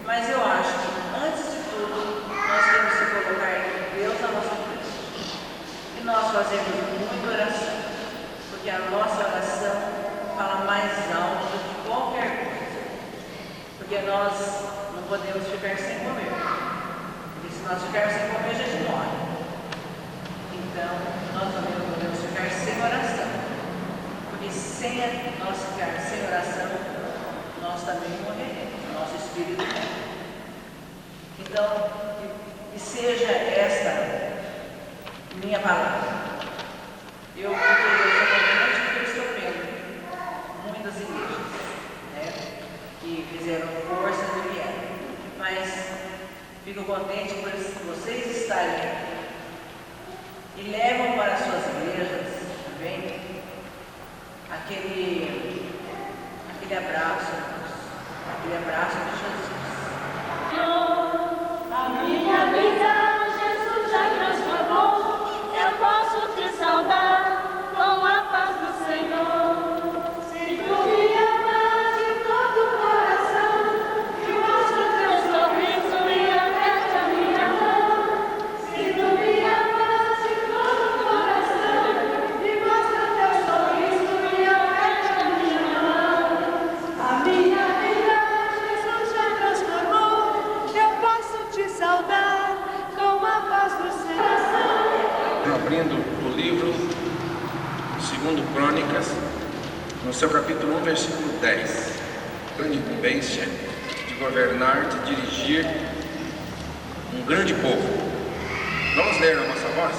Mas eu acho que antes de tudo nós temos que colocar Deus na nossa frente. E nós fazemos muita oração, porque a nossa oração fala mais alto do que qualquer coisa. Porque nós não podemos ficar sem comer. Porque se nós ficarmos sem comer, a gente morre. Então, nós também não podemos ficar sem oração. Porque sem nós ficar sem oração, nós também morreremos. Nosso espírito morre. Então, que seja esta minha palavra. Eu estou vendo muitas igrejas, né, que fizeram força do que era. Mas fico contente por vocês estarem aqui e levam para as suas igrejas também aquele abraço de Jesus. A minha vida, Jesus já transformou. Eu posso te saudar com a paz do Senhor. Se tu me amas de todo o coração, me mostra o teu sorriso e aperte a minha mão. Se tu me amas de todo o coração, me mostra o teu sorriso e aperte a minha mão. A minha vida, Jesus já transformou. Eu posso te saudar com a paz do Senhor. Abrindo o livro 2 Crônicas, no seu capítulo 1, versículo 10. Grande incumbência de governar, de dirigir um grande povo. Vamos ler a nossa voz?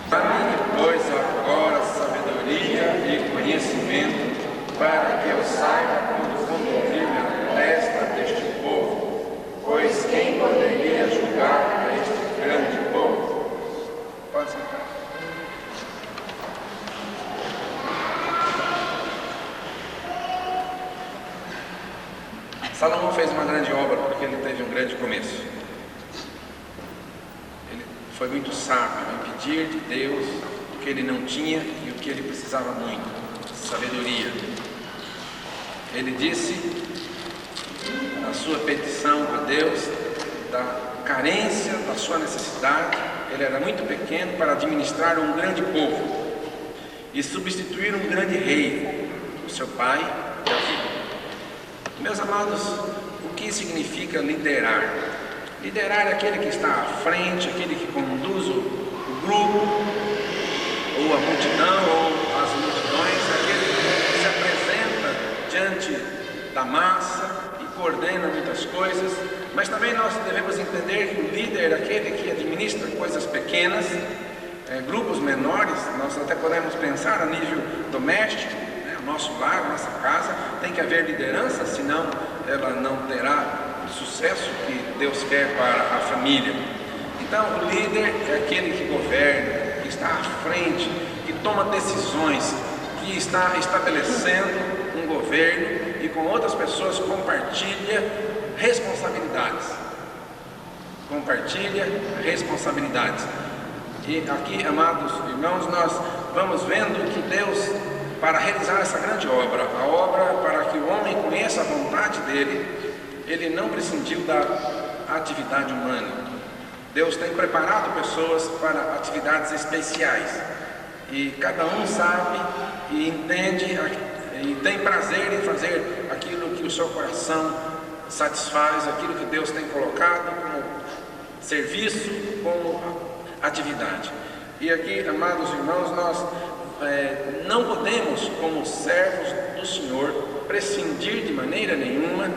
Dá-me, pois, agora sabedoria e conhecimento, para que eu saiba como conduzir-me a testa deste povo, pois quem poderia julgar a este grande povo? Pode sentar. Salomão fez uma grande obra porque ele teve um grande começo. Ele foi muito sábio em pedir de Deus o que ele não tinha e o que ele precisava muito: sabedoria. Ele disse na sua petição a Deus da carência, da sua necessidade. Ele era muito pequeno para administrar um grande povo e substituir um grande rei, o seu pai, Davi. Meus amados, o que significa liderar? Liderar é aquele que está à frente, aquele que conduz o grupo, ou a multidão, ou as multidões, aquele que se apresenta diante da massa e coordena muitas coisas. Mas também nós devemos entender que o líder é aquele que administra coisas pequenas, grupos menores. Nós até podemos pensar a nível doméstico, nosso lar, nossa casa, tem que haver liderança, senão ela não terá o sucesso que Deus quer para a família. Então, o líder é aquele que governa, que está à frente, que toma decisões, que está estabelecendo um governo e com outras pessoas compartilha responsabilidades. Compartilha responsabilidades. E aqui, amados irmãos, nós vamos vendo que Deus, para realizar essa grande obra, a obra para que o homem conheça a vontade dele, ele não prescindiu da atividade humana. Deus tem preparado pessoas para atividades especiais, e cada um sabe e entende e tem prazer em fazer aquilo que o seu coração satisfaz, aquilo que Deus tem colocado como serviço, como atividade. E aqui, amados irmãos, nós não podemos, como servos do Senhor, prescindir de maneira nenhuma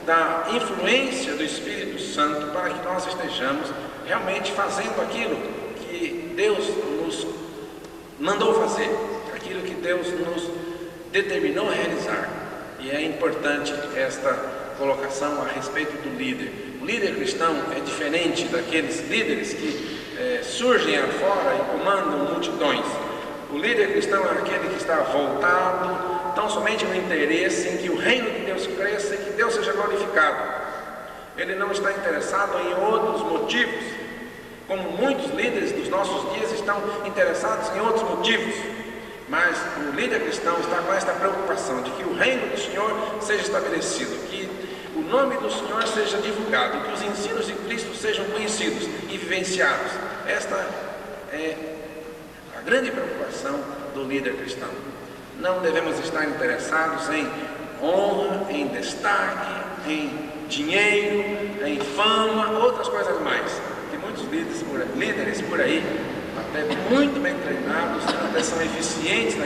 da influência do Espírito Santo para que nós estejamos realmente fazendo aquilo que Deus nos mandou fazer, aquilo que Deus nos determinou a realizar. E é importante esta colocação a respeito do líder. O líder cristão é diferente daqueles líderes que surgem afora e comandam multidões. O líder cristão é aquele que está voltado tão somente no interesse em que o reino de Deus cresça e que Deus seja glorificado. Ele não está interessado em outros motivos, como muitos líderes dos nossos dias estão interessados em outros motivos. Mas o líder cristão está com esta preocupação de que o reino do Senhor seja estabelecido, que o nome do Senhor seja divulgado, que os ensinos de Cristo sejam conhecidos e vivenciados. Esta é a grande preocupação do líder cristão. Não devemos estar interessados em honra, em destaque, em dinheiro, em fama, outras coisas mais. Tem muitos líderes por aí, até muito bem treinados, até são eficientes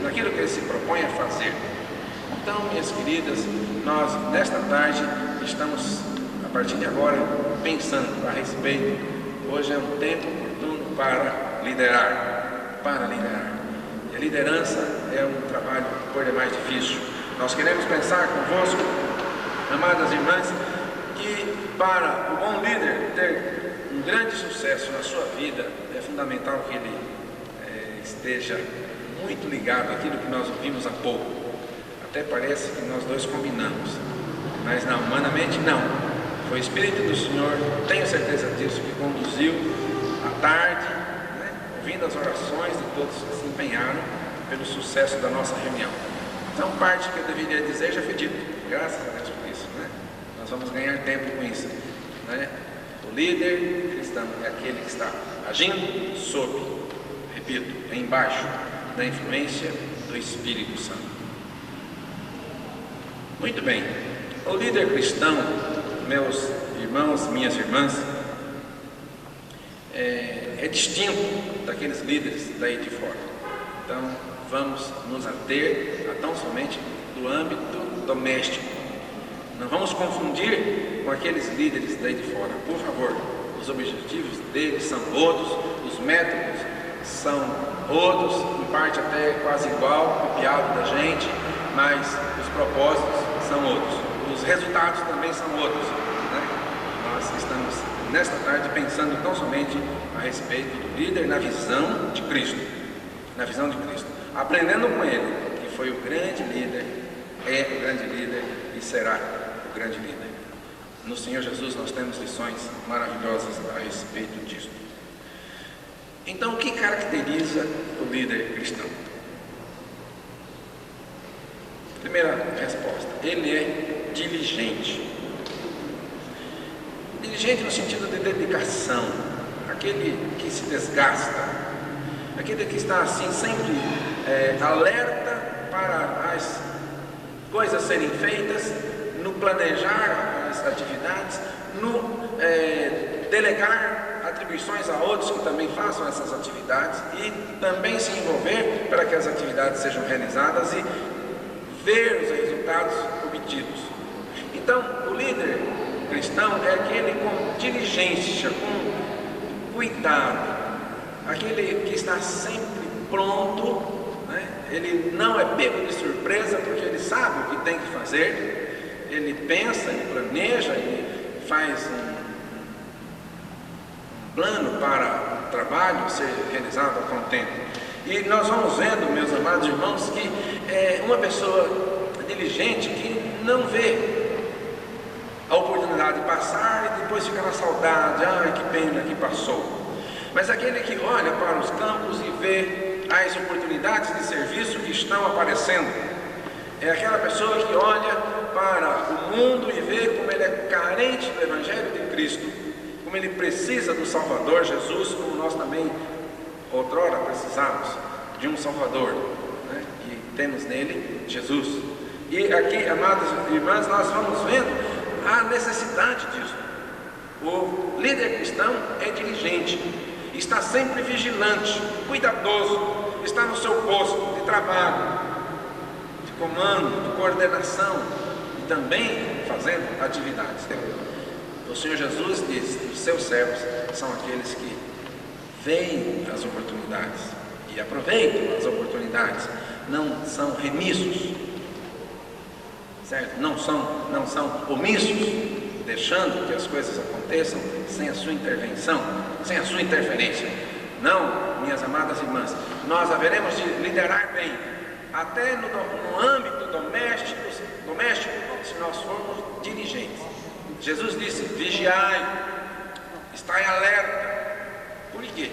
naquilo que eles se propõem a fazer. Então, minhas queridas, nós nesta tarde estamos, a partir de agora, pensando a respeito. Hoje é um tempo oportuno para liderar. E a liderança é um trabalho por demais difícil. Nós queremos pensar convosco, amadas irmãs, que para o bom líder ter um grande sucesso na sua vida, é fundamental que ele esteja muito ligado àquilo que nós ouvimos há pouco. Até parece que nós dois combinamos, mas não, humanamente não. Foi o Espírito do Senhor, tenho certeza disso, que conduziu à tarde, ouvindo as orações de todos que se empenharam pelo sucesso da nossa reunião. Então, parte que eu deveria dizer já foi dito, graças a Deus por isso, Nós vamos ganhar tempo com isso, O líder cristão é aquele que está agindo sob, repito, embaixo da influência do Espírito Santo. Muito bem, o líder cristão, meus irmãos, minhas irmãs, é distinto daqueles líderes daí de fora. Então, vamos nos ater a tão somente do âmbito doméstico. Não vamos confundir com aqueles líderes daí de fora. Por favor, os objetivos deles são outros, os métodos são outros, em parte até quase igual, copiado da gente, mas os propósitos são outros. Os resultados também são outros. Nós estamos nesta tarde pensando tão somente a respeito do líder na visão de Cristo, aprendendo com ele, que foi o grande líder, é o grande líder e será o grande líder. No Senhor Jesus nós temos lições maravilhosas a respeito disso. Então, o que caracteriza o líder cristão? Primeira resposta, ele é diligente. Diligente no sentido de dedicação, aquele que se desgasta, aquele que está assim sempre alerta para as coisas serem feitas, no planejar as atividades, no delegar atribuições a outros que também façam essas atividades e também se envolver para que as atividades sejam realizadas e ver os resultados obtidos. Então, o líder cristão é aquele com diligência, com cuidado, aquele que está sempre pronto, Ele não é pego de surpresa porque ele sabe o que tem que fazer, ele pensa, ele planeja, ele faz um plano para o trabalho ser realizado a contento. E nós vamos vendo, meus amados irmãos, que é uma pessoa diligente que não vê a oportunidade passar e depois fica na saudade, que pena que passou. Mas aquele que olha para os campos e vê as oportunidades de serviço que estão aparecendo, é aquela pessoa que olha para o mundo e vê como ele é carente do Evangelho de Cristo, como ele precisa do Salvador Jesus, como nós também outrora precisamos de um Salvador, que temos nele Jesus. E aqui, amadas irmãs, nós vamos vendo a necessidade disso. O líder cristão é diligente, está sempre vigilante, cuidadoso, está no seu posto de trabalho, de comando, de coordenação e também fazendo atividades. O Senhor Jesus diz que os seus servos são aqueles que veem as oportunidades e aproveitam as oportunidades, não são remissos, certo? Não são omissos, deixando que as coisas aconteçam sem a sua intervenção, sem a sua interferência. Não, minhas amadas irmãs, nós haveremos de liderar bem, até no âmbito doméstico, se nós formos diligentes. Jesus disse: vigiai, estai alerta. Por quê?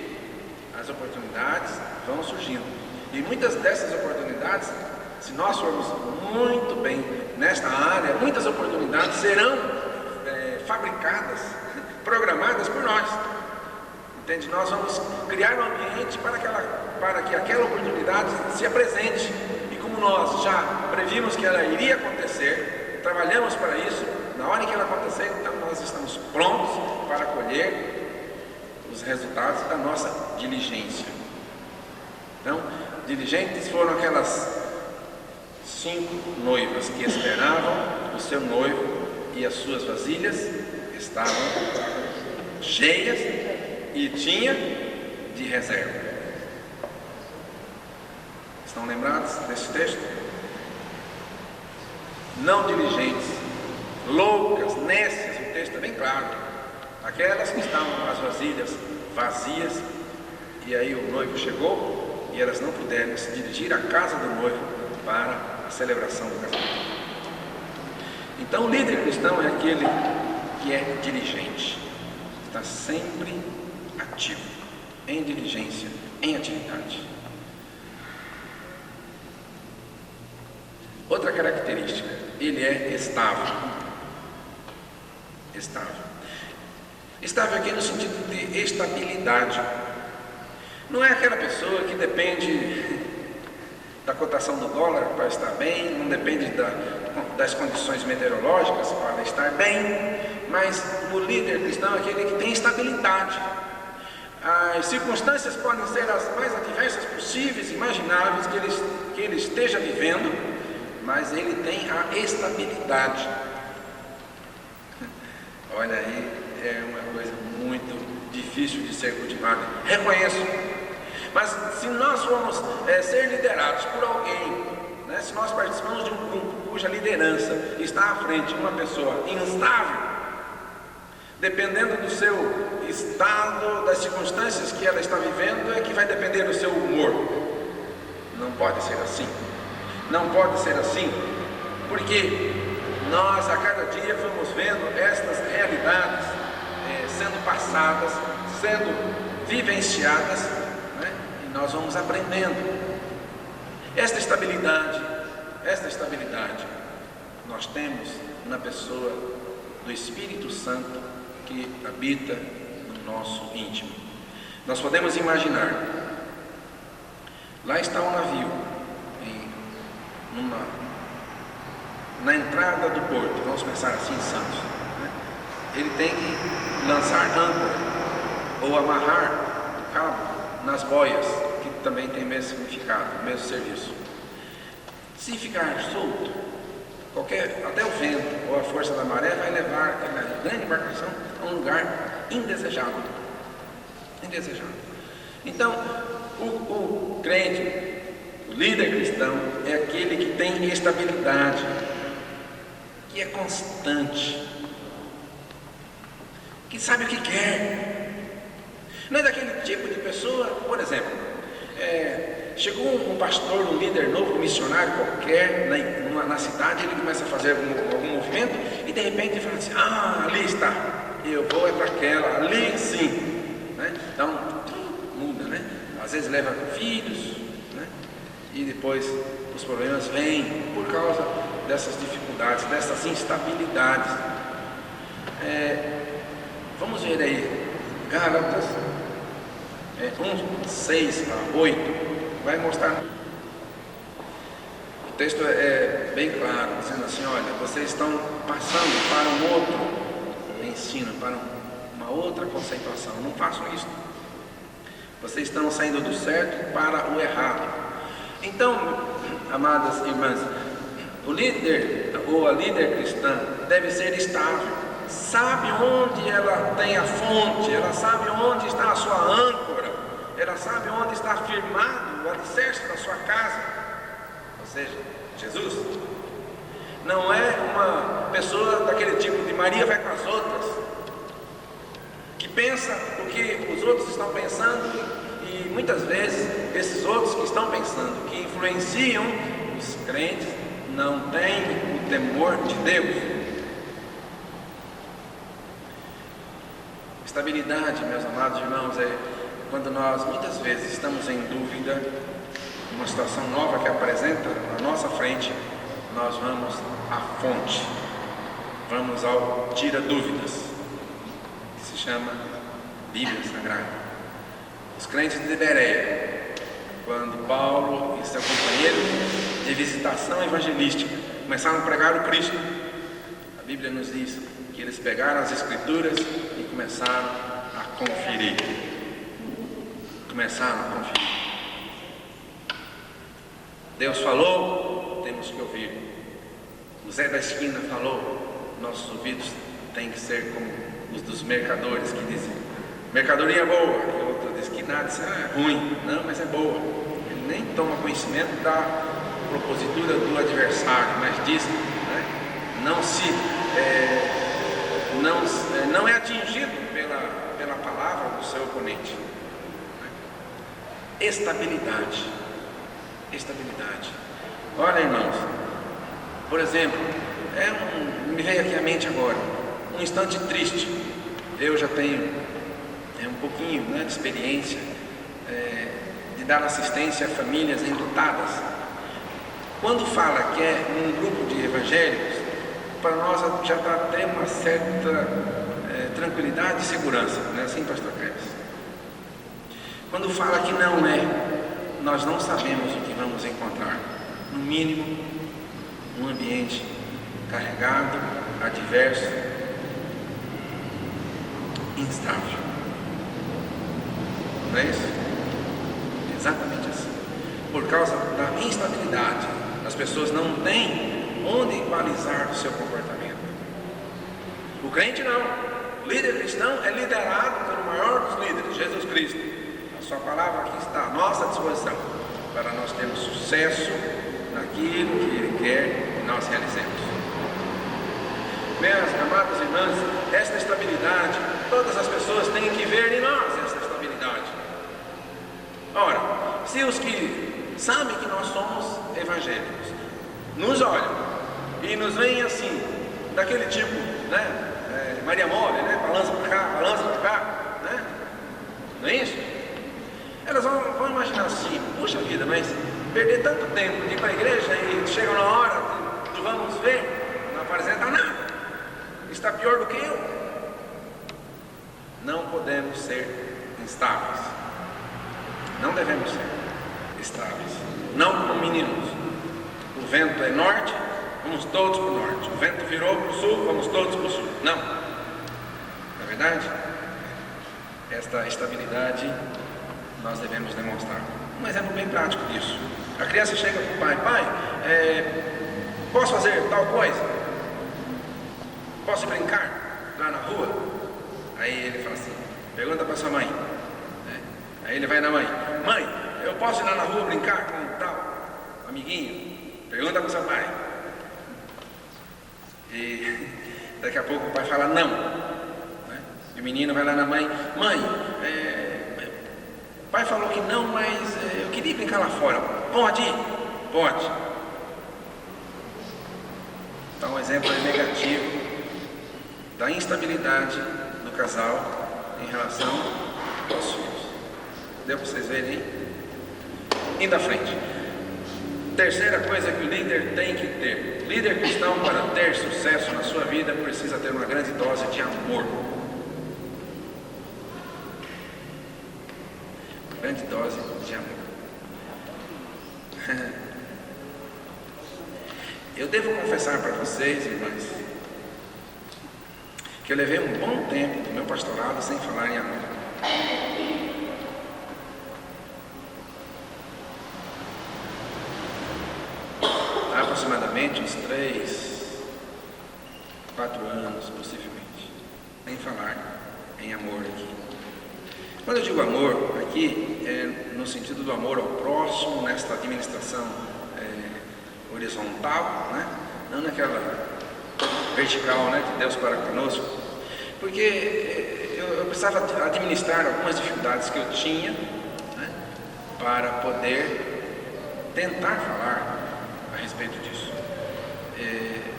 As oportunidades vão surgindo, e muitas dessas oportunidades, se nós formos muito bem nesta área, muitas oportunidades serão fabricadas, programadas por nós. Entende? Nós vamos criar um ambiente para que aquela oportunidade se apresente, e como nós já previmos que ela iria acontecer, trabalhamos para isso, na hora em que ela acontecer, então nós estamos prontos para colher os resultados da nossa diligência. Então, diligentes foram aquelas 5 noivas que esperavam o seu noivo, e as suas vasilhas estavam cheias e tinha de reserva. Estão lembrados desse texto? Não diligentes, loucas, nécias, o texto é bem claro. Aquelas que estavam com as vasilhas vazias, e aí o noivo chegou e elas não puderam se dirigir à casa do noivo para a celebração do casamento. Então o líder cristão é aquele que é diligente, está sempre ativo, em diligência, em atividade. Outra característica, ele é estável. Estável aqui no sentido de estabilidade. Não é aquela pessoa que depende da cotação do dólar para estar bem, não depende das condições meteorológicas para estar bem, mas o líder cristão é aquele que tem estabilidade. As circunstâncias podem ser as mais adversas possíveis, imagináveis, que ele esteja vivendo, mas ele tem a estabilidade. Olha aí, é uma coisa muito difícil de ser cultivada, reconheço. Mas se nós formos ser liderados por alguém, né, se nós participamos de um grupo cuja liderança está à frente de uma pessoa instável, dependendo do seu estado, das circunstâncias que ela está vivendo, é que vai depender do seu humor. Não pode ser assim. Não pode ser assim, porque nós a cada dia vamos vendo estas realidades sendo passadas, sendo vivenciadas, né? E nós vamos aprendendo. Esta estabilidade nós temos na pessoa do Espírito Santo que habita no nosso íntimo. Nós podemos imaginar, lá está um navio, na entrada do porto, vamos pensar assim em Santos, né? Ele tem que lançar âncora ou amarrar o cabo nas boias, que também tem o mesmo significado, o mesmo serviço. Se ficar solto, até o vento ou a força da maré vai levar aquela grande embarcação a um lugar indesejado. Então, o crente, o líder cristão, é aquele que tem estabilidade, que é constante, que sabe o que quer. Não é daquele tipo de pessoa, por exemplo, chegou um pastor, um líder novo, um missionário qualquer na cidade, ele começa a fazer algum movimento e de repente ele fala assim: ali está, eu vou para aquela, ali sim, né? Então muda, né? Às vezes leva filhos, né? E depois os problemas vêm por causa dessas dificuldades, dessas instabilidades. Vamos ver aí, Gálatas 1:6-8, vai mostrar. texto é bem claro, dizendo assim, olha, vocês estão passando para um outro ensino, para uma outra conceituação. Não façam isso. Vocês estão saindo do certo para o errado. Então, amadas irmãs, o líder ou a líder cristã deve ser estável. Sabe onde ela tem a fonte, ela sabe onde está a sua âncora, ela sabe onde está firmado o alicerce da sua casa, ou seja, Jesus. Não é uma pessoa daquele tipo de Maria vai com as outras, que pensa o que os outros estão pensando, e muitas vezes esses outros que estão pensando, que influenciam os crentes, não têm o temor de Deus. Estabilidade, meus amados irmãos, é quando nós muitas vezes estamos em dúvida, uma situação nova que apresenta na nossa frente, nós vamos à fonte, vamos ao tira-dúvidas, que se chama Bíblia Sagrada. Os crentes de Bereia, quando Paulo e seu companheiro de visitação evangelística começaram a pregar o Cristo, a Bíblia nos diz que eles pegaram as Escrituras e começaram a conferir. Deus falou, temos que ouvir. O Zé da esquina falou, nossos ouvidos têm que ser como os dos mercadores que dizem mercadoria boa, e o outro diz que nada, isso é ruim. Não, mas é boa. Ele nem toma conhecimento da propositura do adversário, mas diz, né, não é atingido pela palavra do seu oponente. Estabilidade. Olha, irmãos, por exemplo, me veio aqui à mente agora um instante triste. Eu já tenho um pouquinho, né, de experiência de dar assistência a famílias enlutadas. Quando fala que é um grupo de evangélicos, para nós já está até uma certa tranquilidade e segurança, não é assim, pastor Carlos? Quando fala que não é, nós não sabemos o que vamos encontrar. No mínimo, um ambiente carregado, adverso, instável. Não é isso? Exatamente assim. Por causa da instabilidade, as pessoas não têm onde equalizar o seu comportamento. O crente não. O líder cristão é liderado pelo maior dos líderes, Jesus Cristo. A sua palavra aqui está à nossa disposição para nós termos sucesso naquilo que Ele quer que nós realizemos. Meus amados irmãos, esta estabilidade, todas as pessoas têm que ver em nós esta estabilidade. Ora, se os que sabem que nós somos evangélicos nos olham e nos veem assim, daquele tipo, né? Maria Mole, né? Balança para cá, né? Não é isso? Elas vão imaginar assim, puxa vida, mas perder tanto tempo de ir para a igreja e chega na hora do vamos ver, não apresenta nada, está pior do que eu. Não podemos ser instáveis, não devemos ser estáveis, não como meninos. O vento é norte, vamos todos para o norte. O vento virou para o sul, vamos todos para o sul. Não, na verdade, esta estabilidade nós devemos demonstrar. Um exemplo bem prático disso: a criança chega para o pai, posso fazer tal coisa? Posso brincar lá na rua? Aí ele fala assim, pergunta para sua mãe. Aí ele vai na mãe, mãe, eu posso ir lá na rua brincar com tal amiguinho? Pergunta para seu pai. E daqui a pouco o pai fala não, né? E o menino vai lá na mãe, mãe, o pai falou que não, mas eu queria brincar lá fora. Pode ir? Pode. Então um exemplo negativo da instabilidade do casal em relação aos filhos. Deu para vocês verem, hein? Indo à frente. Terceira coisa que o líder tem que ter. Líder cristão, para ter sucesso na sua vida, precisa ter uma grande dose de amor. Grande dose de amor. Eu devo confessar para vocês, irmãs, que eu levei um bom tempo do meu pastorado sem falar em amor. Há aproximadamente uns 3, 4 anos, possivelmente, sem falar em amor aqui. Quando eu digo amor aqui, é no sentido do amor ao próximo, nesta administração horizontal, né? Não naquela vertical, né, de Deus para conosco, porque eu precisava administrar algumas dificuldades que eu tinha, né, para poder tentar falar a respeito disso.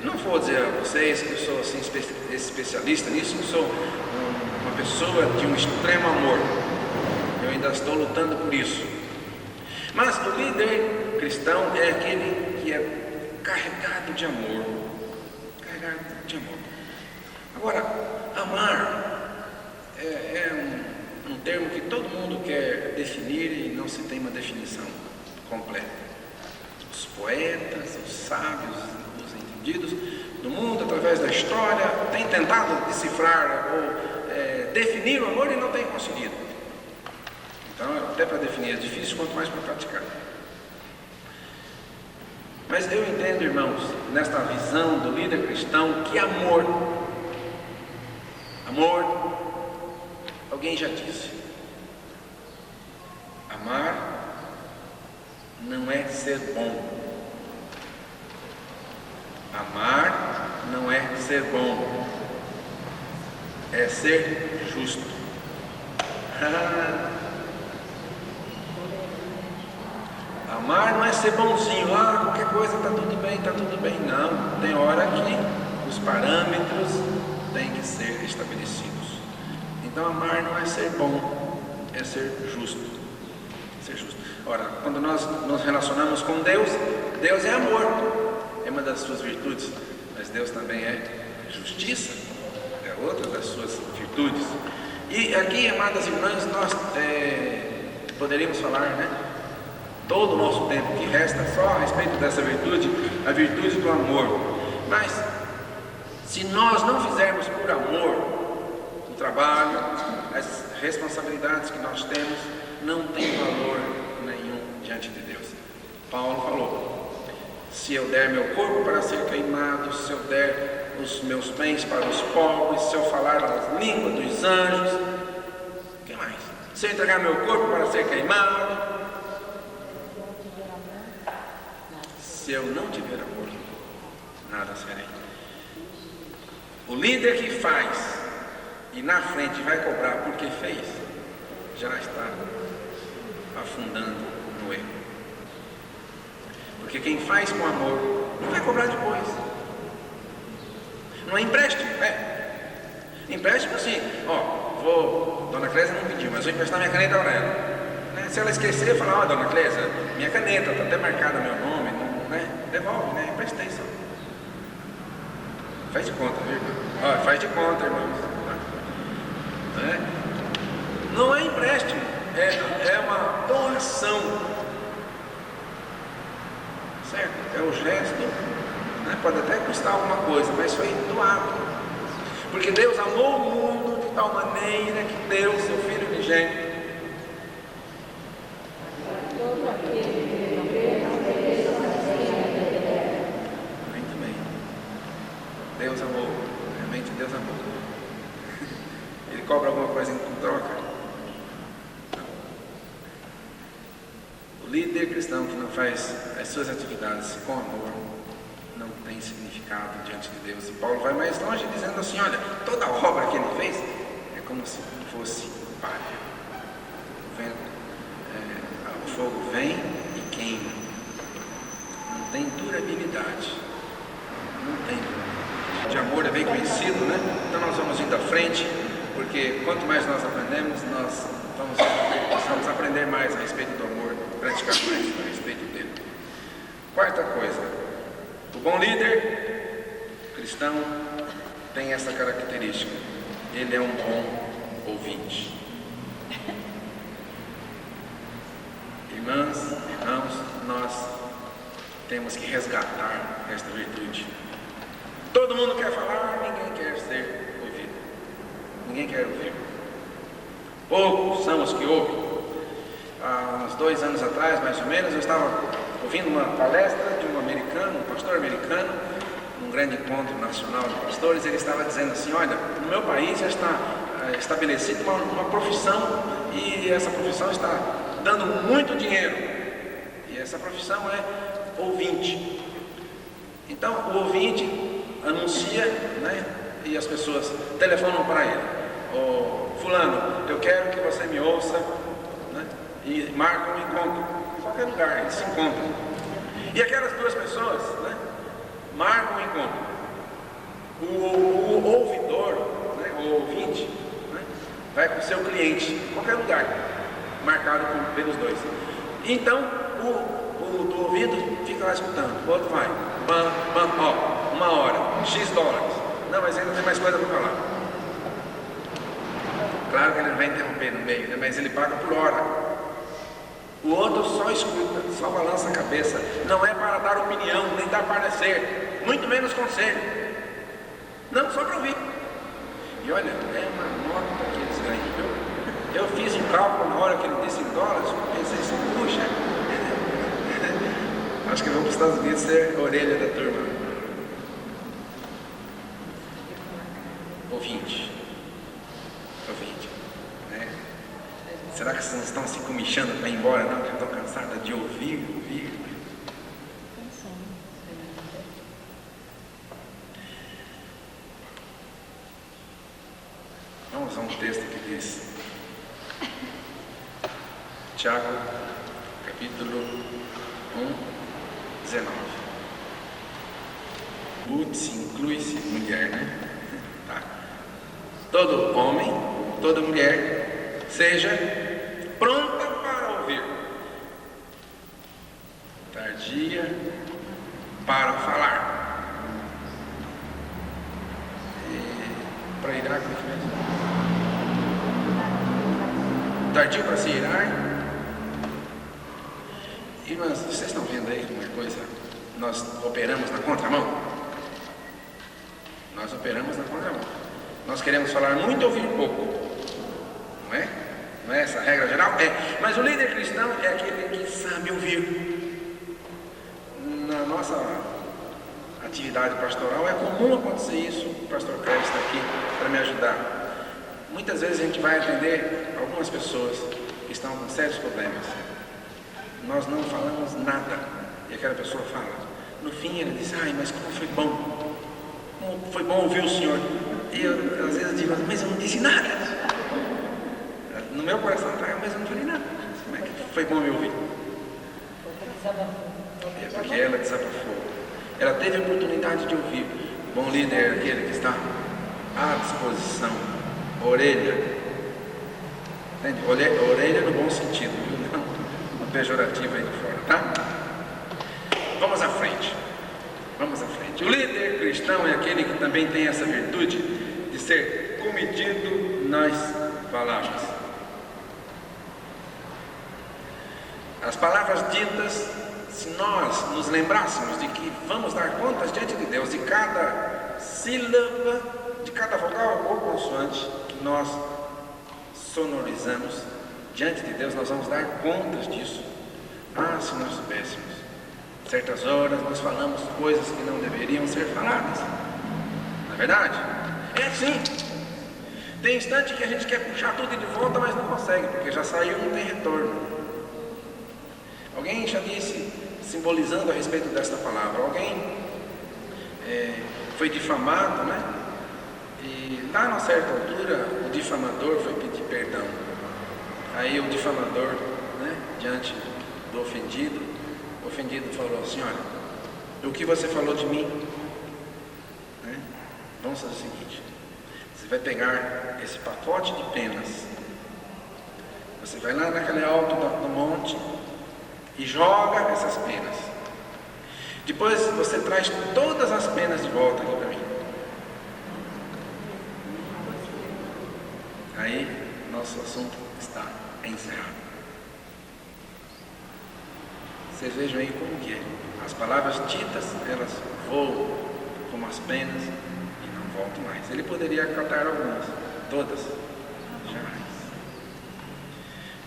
Não vou dizer a vocês que eu sou assim, especialista nisso, eu sou uma pessoa de um extremo amor, eu ainda estou lutando por isso, mas o líder cristão é aquele que é carregado de amor. De amor. Agora, amar é um termo que todo mundo quer definir e não se tem uma definição completa. Os poetas, os sábios, os entendidos do mundo, através da história, têm tentado decifrar ou definir o amor e não têm conseguido. Então, até para definir é difícil, quanto mais para praticar. Mas eu entendo, irmãos, nesta visão do líder cristão, que amor, alguém já disse, amar não é ser bom. Amar não é ser bom, é ser justo. Amar não é ser bonzinho, qualquer coisa está tudo bem, não. Tem hora que os parâmetros têm que ser estabelecidos. Então amar não é ser bom, é ser justo. Ser justo. Ora, quando nós nos relacionamos com Deus, Deus é amor, é uma das suas virtudes, mas Deus também é justiça, é outra das suas virtudes. E aqui, amadas irmãs, nós poderíamos falar, né, todo o nosso tempo que resta só a respeito dessa virtude, a virtude do amor. Mas se nós não fizermos por amor o trabalho, as responsabilidades que nós temos, não tem valor nenhum diante de Deus. Paulo falou: se eu der meu corpo para ser queimado, se eu der os meus bens para os pobres, se eu falar a língua dos anjos, o que mais? Se eu entregar meu corpo para ser queimado, se eu não tiver amor, nada serei. O líder que faz e na frente vai cobrar porque fez, já está afundando no erro. Porque quem faz com amor não vai cobrar depois. Não é empréstimo, empréstimo assim, Dona Clésia não pediu, mas vou emprestar minha caneta para ela. Se ela esquecer, falar: Dona Clésia, minha caneta, está até marcada meu nome, devolve, emprestei só. Faz de conta, viu? Faz de conta, irmãos. Não é empréstimo, é uma doação. Certo? É o gesto, pode até custar alguma coisa, mas foi doado. Porque Deus amou o mundo de tal maneira que deu o seu Filho unigênito. Deus amou, realmente Deus amou. Ele cobra alguma coisa em troca? Não. O líder cristão que não faz as suas atividades com amor não tem significado diante de Deus. E Paulo vai mais longe dizendo assim: olha, toda a obra que ele fez é como se fosse palha. O fogo vem e queima. Não tem durabilidade. Não tem durabilidade. De amor é bem conhecido, né? Então nós vamos indo à frente, porque quanto mais nós aprendemos, nós vamos aprender mais a respeito do amor, praticar mais a respeito dele. Quarta coisa, o bom líder cristão tem essa característica: ele é um bom ouvinte. Irmãs, irmãos, nós temos que resgatar esta virtude. Todo mundo quer falar, ninguém quer ser ouvido. Ninguém quer ouvir. Poucos são os que ouvem. Há uns 2 anos atrás, mais ou menos, eu estava ouvindo uma palestra de um americano, um pastor americano, num grande encontro nacional de pastores. Ele estava dizendo assim: olha, no meu país já está estabelecida uma profissão, e essa profissão está dando muito dinheiro, e essa profissão é ouvinte. Então o ouvinte anuncia, né, e as pessoas telefonam para ele: ô fulano, eu quero que você me ouça, né, e marca um encontro em qualquer lugar, eles se encontram, e aquelas 2 pessoas, né, marcam um encontro. O ouvidor, né, o ouvinte, né, vai com o seu cliente em qualquer lugar, marcado pelos 2. Então o do ouvido fica lá escutando, o outro vai, bam, bam, ó, 1 hora, X dólares. Não, mas ainda tem mais coisa para falar. Claro que ele não vai interromper no meio, né, mas ele paga por hora. O outro só escuta, só balança a cabeça. Não é para dar opinião, nem dar parecer, muito menos conselho. Não, só para ouvir. E olha, é uma nota que eles ganham, viu? Eu fiz um cálculo na hora que ele disse em dólares, pensei assim: puxa, acho que eu vou para os Estados Unidos ser a orelha da turma. Ouvinte, né? Será que vocês não estão se comichando para ir embora? Não, que eu estou cansada de ouvir. Vamos a um texto que diz, Tiago, capítulo 1, 19. Putz, inclui-se mulher, né? Tá. Todo homem, toda mulher, seja pronta para ouvir, tardia para falar, e para irar, como é mesmo? Tardio para se irar. E vocês estão vendo aí uma coisa? Nós operamos na contramão. Nós operamos na contramão. Nós queremos falar muito e ouvir pouco. Não é? Não é essa a regra geral? É. Mas o líder cristão é aquele que sabe ouvir. Na nossa atividade pastoral é comum acontecer isso. O pastor Cléber está aqui para me ajudar. Muitas vezes a gente vai atender algumas pessoas que estão com sérios problemas. Nós não falamos nada. E aquela pessoa fala. No fim ele diz: ai, mas como foi bom. Como foi bom ouvir o Senhor. E eu às vezes digo: mas eu não disse nada. No meu coração está: mas eu não falei nada. Como é que foi bom me ouvir? É porque ela desabafou. Ela teve a oportunidade de ouvir. O bom líder é aquele que está à disposição. Orelha. Entende? Orelha no bom sentido, viu? Não no pejorativo aí de fora, tá? Vamos à frente. Vamos à frente. O líder cristão é aquele que também tem essa virtude de ser comedido nas palavras. As palavras ditas, se nós nos lembrássemos de que vamos dar contas diante de Deus de cada sílaba, de cada vogal ou consoante que nós sonorizamos diante de Deus, nós vamos dar contas disso. Ah, se nós soubéssemos. Certas horas nós falamos coisas que não deveriam ser faladas. Não é verdade? É assim. Tem instante que a gente quer puxar tudo de volta, mas não consegue, porque já saiu, não tem retorno. Alguém já disse, simbolizando a respeito desta palavra, alguém foi difamado, né? E lá numa certa altura, o difamador foi pedir perdão. Aí o difamador, né, diante do ofendido, o ofendido falou assim: olha, o que você falou de mim, né? Vamos fazer o seguinte: você vai pegar esse pacote de penas, você vai lá naquele alto do monte e joga essas penas. Depois você traz todas as penas de volta aqui para mim. Aí nosso assunto está encerrado. Vocês vejam aí como que é. As palavras ditas, elas voam como as penas e não voltam mais. Ele poderia acatar algumas, todas, jamais.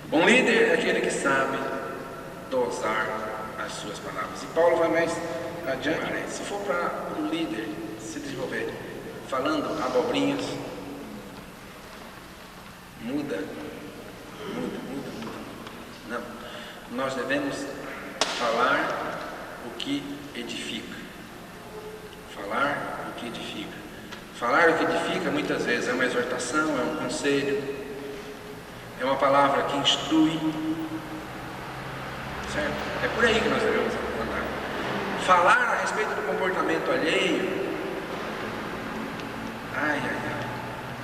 Bom líder é aquele que sabe dosar as suas palavras. E Paulo vai mais adiante, né? Se for para um líder se desenvolver falando abobrinhas, muda. Não, nós devemos falar o que edifica. Falar o que edifica. Falar o que edifica muitas vezes é uma exortação, é um conselho, é uma palavra que instrui, certo? É por aí que nós devemos andar. Falar a respeito do comportamento alheio,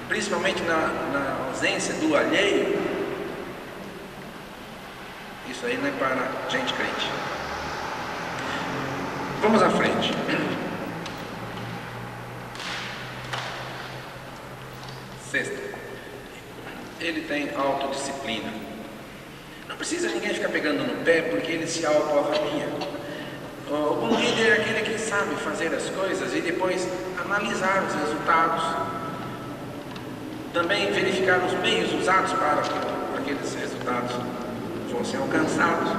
principalmente na ausência do alheio, isso aí não é para gente crente. Vamos à frente. Sexta, ele tem autodisciplina. Não precisa ninguém ficar pegando no pé, porque ele se autoavalia. O bom líder é aquele que sabe fazer as coisas e depois analisar os resultados. Também verificar os meios usados para que aqueles resultados fossem alcançados.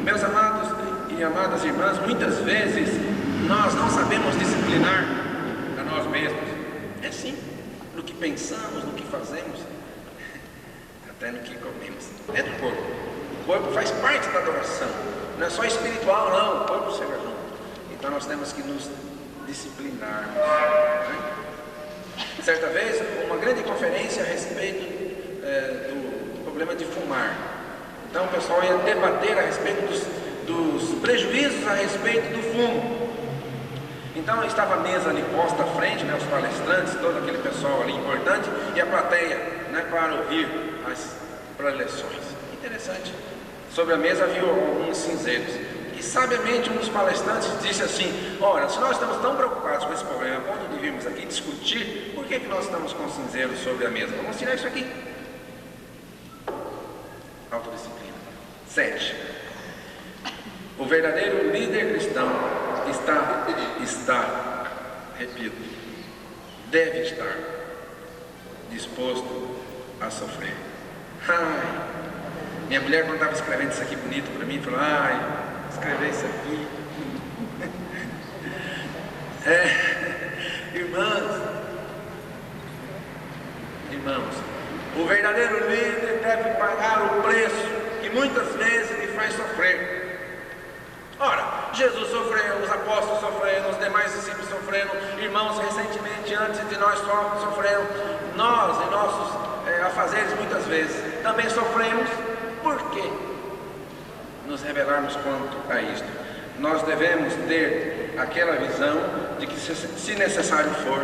Meus amados e amadas irmãs, muitas vezes nós não sabemos disciplinar a nós mesmos. É sim, no que pensamos, no que fazemos, até no que comemos. É do corpo. O corpo faz parte da adoração. Não é só espiritual, não. O corpo chega junto. Então nós temos que nos disciplinar. Né? Certa vez, uma grande conferência a respeito do problema de fumar. Então o pessoal ia debater a respeito dos prejuízos a respeito do fumo. Então estava a mesa ali posta à frente, né, os palestrantes, todo aquele pessoal ali importante, e a plateia, né, para ouvir as preleções. Interessante. Sobre a mesa havia alguns cinzeiros. E sabiamente um dos palestrantes disse assim: ora, se nós estamos tão preocupados com esse problema, a ponto de virmos aqui discutir, por que nós estamos com cinzeiros sobre a mesa? Vamos tirar isso aqui. Autodisciplina. 7. O verdadeiro líder cristão repito, deve estar disposto a sofrer. Minha mulher, quando estava escrevendo isso aqui bonito para mim, falou: escrever isso aqui. Irmãos, o verdadeiro líder deve pagar o preço que muitas vezes lhe faz sofrer. Ora, Jesus sofreu, os apóstolos sofreram, os demais discípulos sofreram, irmãos recentemente antes de nós sofreram, nós em nossos afazeres muitas vezes também sofremos. Por quê? Nos revelarmos quanto a isto. Nós devemos ter aquela visão de que, se necessário for,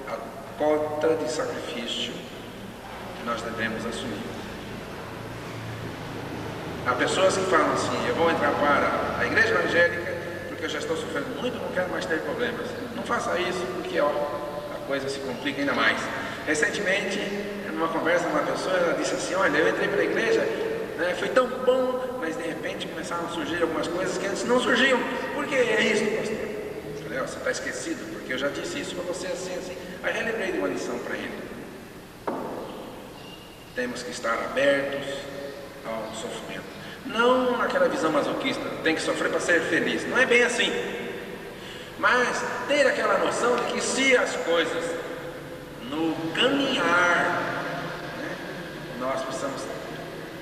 a cota de sacrifício que nós devemos assumir. Há pessoas que falam assim: eu vou entrar para a igreja evangélica porque eu já estou sofrendo muito, não quero mais ter problemas. Não faça isso, porque a coisa se complica ainda mais. Recentemente, numa conversa com uma pessoa, ela disse assim: olha, eu entrei para a igreja, né, foi tão bom, mas de repente começaram a surgir algumas coisas que antes não surgiam. Por que é isso, pastor? Eu falei: você está esquecido, porque eu já disse isso para você assim, assim. Aí relembrei de uma lição para ele. Temos que estar abertos ao sofrimento. Não naquela visão masoquista, tem que sofrer para ser feliz. Não é bem assim. Mas ter aquela noção de que, se as coisas no caminhar, né, nós precisamos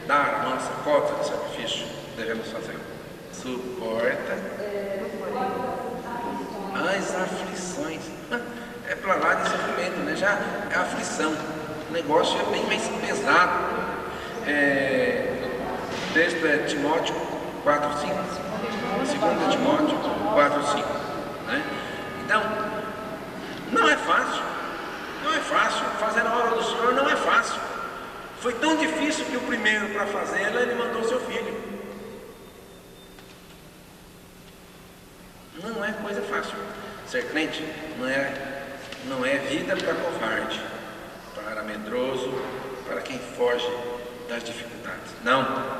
dar a nossa cota de sacrifício, devemos fazer. Suporta as aflições. É para lá de sofrimento, né? Já é aflição. O negócio é bem mais pesado. O texto é Timóteo 4:5. 2 Timóteo 4:5. Né? Então, não é fácil. Não é fácil. Fazer a obra do Senhor não é fácil. Foi tão difícil que o primeiro para fazê-la, ele mandou seu filho. Não é coisa fácil. Ser crente não é vida para covarde, para medroso, para quem foge das dificuldades. Não.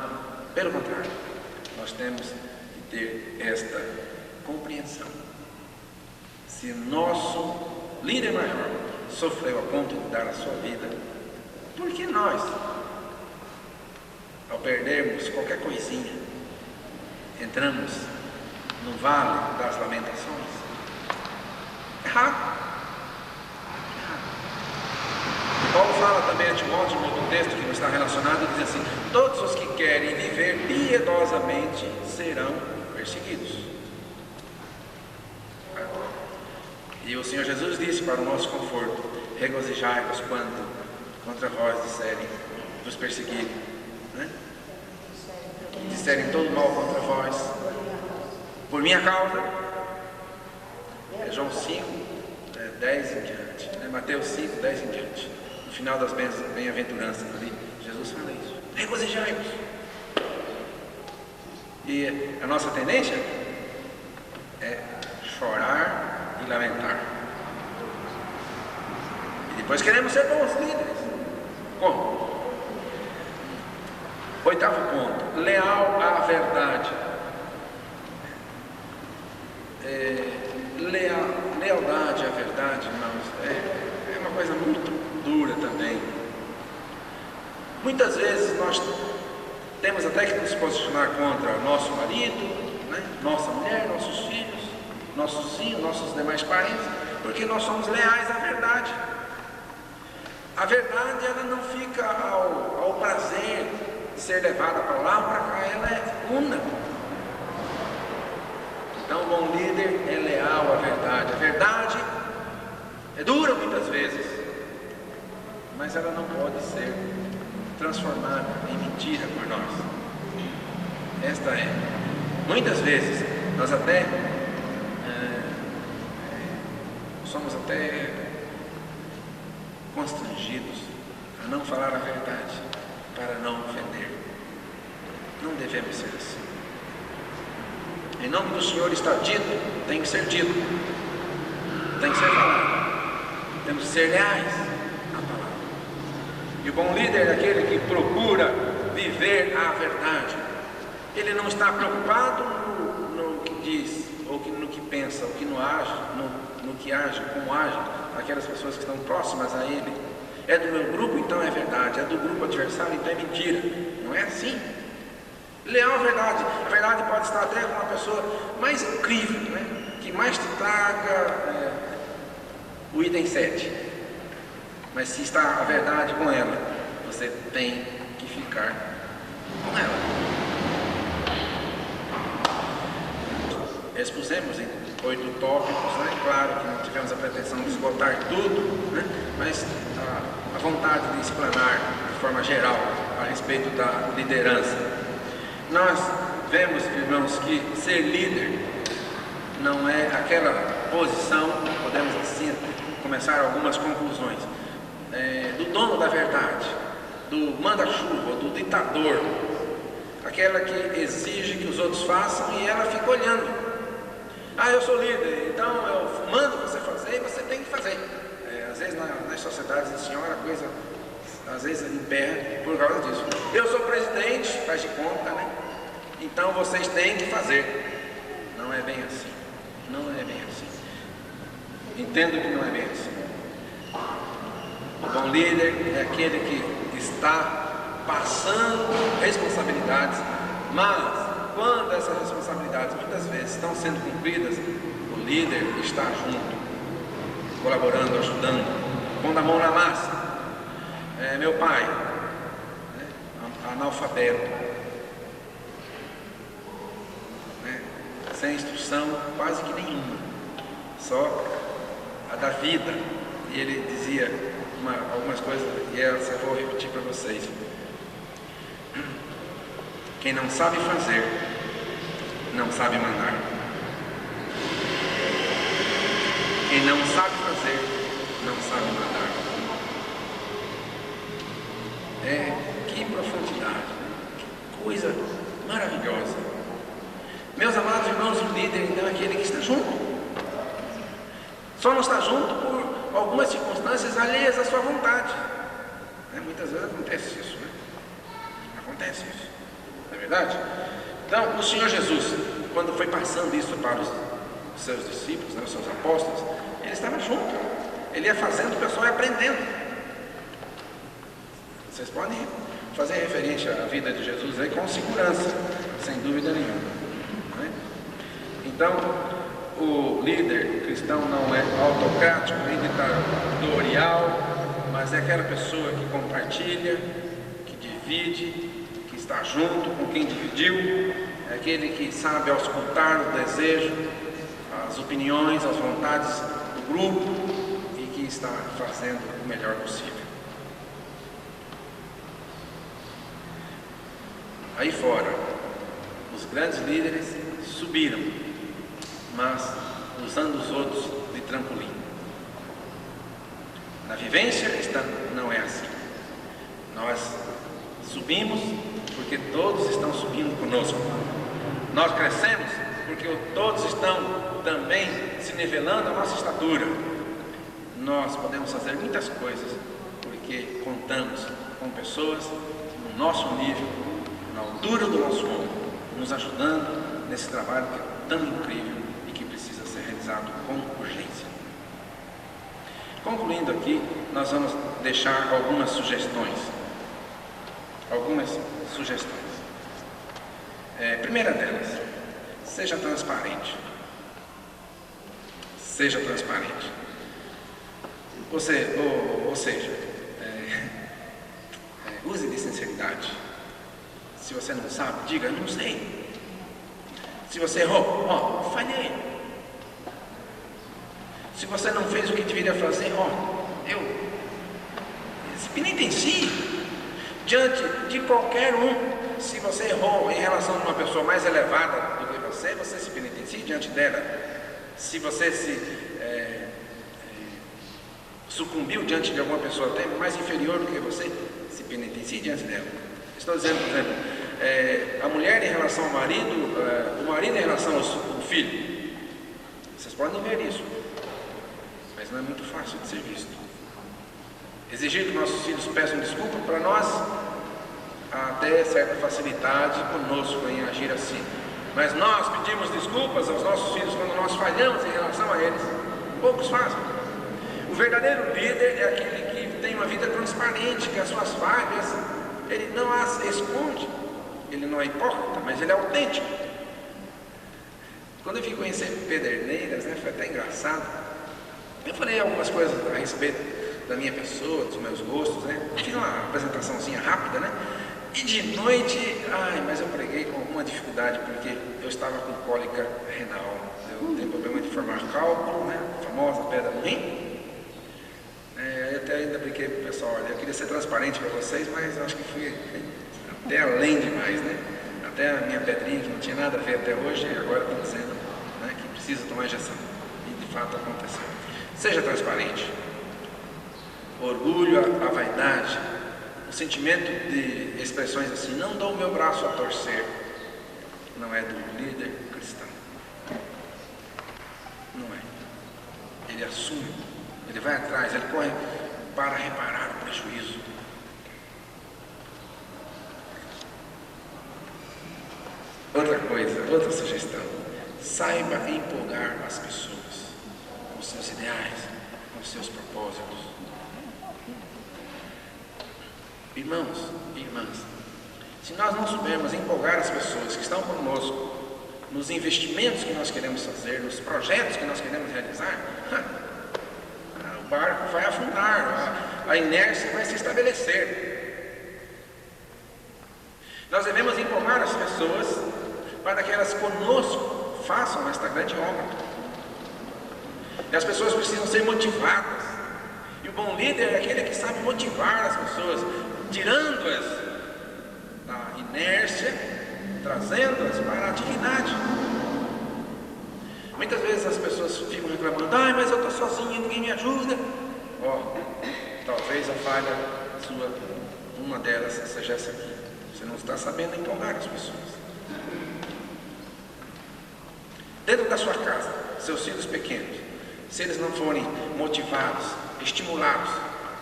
Pelo contrário, nós nós temos que ter esta compreensão. Se nosso líder maior sofreu a ponto de dar a sua vida, por que nós, ao perdermos qualquer coisinha, entramos no vale das lamentações? Errado. Paulo fala também a Timóteo, em outro texto que não está relacionado, diz assim: todos os que querem viver piedosamente serão perseguidos. E o Senhor Jesus disse para o nosso conforto: regozijai-vos quando contra vós vos perseguirem, né? Disserem todo mal contra vós, por minha causa. É João 5, 10 em diante, né? Mateus 5, 10 em diante. No final das bem-aventuranças ali, Jesus fala isso: regozijai-vos. E a nossa tendência é chorar e lamentar. E depois queremos ser bons líderes. Como? 8º ponto: leal à verdade. Lealdade à verdade, irmãos, é uma coisa muito dura também. Muitas vezes nós temos até que nos posicionar contra nosso marido, né? Nossa mulher, nossos filhos, nossos vizinhos, nossos demais parentes, porque nós somos leais à verdade. A verdade, ela não fica ao prazer de ser levada para lá ou para cá, ela é una. Então, o bom líder é leal à verdade. A verdade é dura muitas vezes, mas ela não pode ser transformada em mentira por nós. Esta é. Muitas vezes nós até somos até constrangidos a não falar a verdade para não ofender. Não devemos ser assim. Em nome do Senhor está dito, tem que ser dito, tem que ser falado. Temos que ser leais à palavra. E o bom líder é aquele que procura viver a verdade. Ele não está preocupado no que diz, ou no que pensa, ou que não age, no que age, como age aquelas pessoas que estão próximas a ele. É do meu grupo, então é verdade. É do grupo adversário, então é mentira. Não é assim. Leal à verdade. A verdade pode estar até com uma pessoa mais incrível, né? Que mais te traga o item 7. Mas se está a verdade com ela, você tem que ficar com ela. Expusemos em 8 tópicos, né? Claro que não tivemos a pretensão de esgotar tudo, né? Mas a vontade de explanar de forma geral a respeito da liderança. Nós vemos, irmãos, que ser líder não é aquela posição, podemos assim começar algumas conclusões, do dono da verdade, do manda-chuva, do ditador, aquela que exige que os outros façam e ela fica olhando. Ah, eu sou líder, então eu mando você fazer e você tem que fazer. Às vezes nas sociedades assim, olha, a coisa às vezes emperra por causa disso. Eu sou presidente, faz de conta, né? Então vocês têm que fazer. Não é bem assim. Não é bem assim. Entendo que não é bem assim. O bom líder é aquele que está passando responsabilidades, mas quando essas responsabilidades muitas vezes estão sendo cumpridas, o líder está junto, colaborando, ajudando, pondo a mão na massa. Meu pai, né, analfabeto, né, sem instrução quase que nenhuma, só a da vida. E ele dizia algumas coisas, e eu vou repetir para vocês. Quem não sabe fazer, não sabe mandar. Quem não sabe fazer, não sabe mandar. Que profundidade, que coisa maravilhosa. Meus amados irmãos, o líder então é aquele que está junto. Só não está junto por algumas circunstâncias alheias à sua vontade. Muitas vezes acontece isso, né? Acontece isso, não é verdade? Então, o Senhor Jesus, quando foi passando isso para os seus discípulos, né, os seus apóstolos, ele estava junto. Ele ia fazendo, o pessoal ia aprendendo. Vocês podem fazer referência à vida de Jesus aí com segurança, sem dúvida nenhuma. Né? Então, o líder cristão não é autocrático, nem ditatorial, mas é aquela pessoa que compartilha, que divide, que está junto com quem dividiu, é aquele que sabe auscultar o desejo, as opiniões, as vontades do grupo e que está fazendo o melhor possível. Aí fora, os grandes líderes subiram, mas usando os outros de trampolim. Na vivência cristã não é assim. Nós subimos porque todos estão subindo conosco. Nós crescemos porque todos estão também se nivelando a nossa estatura. Nós podemos fazer muitas coisas porque contamos com pessoas no nosso nível, na altura do nosso ombro, nos ajudando nesse trabalho que é tão incrível e que precisa ser realizado com urgência. Concluindo aqui, nós vamos deixar algumas sugestões. Primeira delas, seja transparente. Seja transparente. Ou seja, use de sinceridade. Se você não sabe, diga, não sei. Se você errou, falhei. Se você não fez o que deveria fazer, eu se penitencie diante de qualquer um. Se você errou em relação a uma pessoa mais elevada do que você se penitencie diante dela. Se você sucumbiu diante de alguma pessoa até mais inferior do que você, se penitencie diante dela. Estou dizendo, por exemplo, a mulher em relação ao marido, o marido em relação ao filho. Vocês podem ver isso, mas não é muito fácil de ser visto. Exigir que nossos filhos peçam desculpa para nós, há até certa facilidade conosco em agir assim. Mas nós pedimos desculpas aos nossos filhos quando nós falhamos em relação a eles. Poucos fazem. O verdadeiro líder é aquele que tem uma vida transparente, que as suas falhas, ele não as esconde. Ele não é hipócrita, mas ele é autêntico. Quando eu vim conhecer Pederneiras, foi até engraçado. Eu falei algumas coisas a respeito da minha pessoa, dos meus gostos, Fiz uma apresentaçãozinha rápida, E de noite, mas eu preguei com alguma dificuldade, porque eu estava com cólica renal. Eu tenho problema de formar cálculo, a famosa pedra no rim. Eu até ainda brinquei com o pessoal, olha, eu queria ser transparente para vocês, mas eu acho que fui até além demais, Até a minha pedrinha, que não tinha nada a ver até hoje, e agora estou dizendo que precisa tomar injeção. E de fato aconteceu. Seja transparente. Orgulho, a vaidade, o sentimento de expressões assim, não dou o meu braço a torcer, não é do líder cristão. Não é. Ele assume, ele vai atrás, ele corre para reparar o prejuízo. Outra coisa, outra sugestão, saiba empolgar as pessoas com seus ideais, com seus propósitos. Irmãos e irmãs, se nós não soubermos empolgar as pessoas que estão conosco nos investimentos que nós queremos fazer, nos projetos que nós queremos realizar, o barco vai afundar, a inércia vai se estabelecer. Nós devemos empolgar as pessoas para que elas conosco façam esta grande obra. E as pessoas precisam ser motivadas. E o bom líder é aquele que sabe motivar as pessoas, tirando-as da inércia, trazendo-as para a atividade. Muitas vezes as pessoas ficam reclamando, mas eu estou sozinho, ninguém me ajuda. Talvez a falha sua, uma delas seja essa aqui. Você não está sabendo empolgar as pessoas. Dentro da sua casa, seus filhos pequenos, se eles não forem motivados, estimulados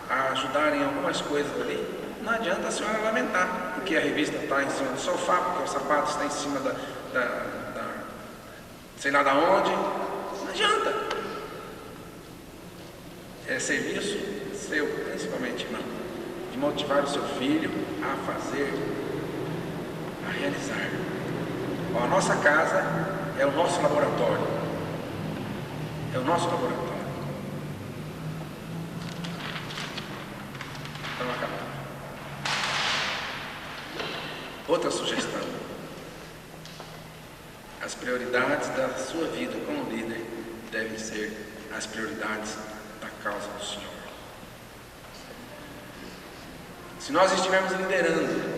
a ajudarem em algumas coisas ali, não adianta a senhora lamentar, porque a revista está em cima do sofá, porque o sapato está em cima sei lá da onde. Não adianta. É serviço seu, principalmente, irmão, de motivar o seu filho a fazer, a realizar. Ó, a nossa casa é o nosso laboratório. É o nosso laboratório. Estamos acabando. Outra sugestão. As prioridades da sua vida como líder devem ser as prioridades da causa do Senhor. Se nós estivermos liderando,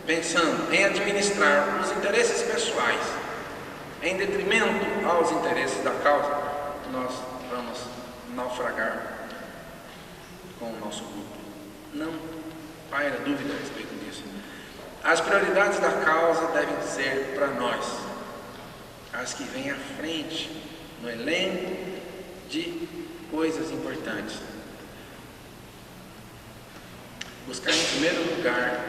pensando em administrar os interesses pessoais, em detrimento aos interesses da causa, nós vamos naufragar com o nosso grupo. Não paira dúvida a respeito disso. As prioridades da causa devem ser para nós as que vêm à frente no elenco de coisas importantes. Buscar em primeiro lugar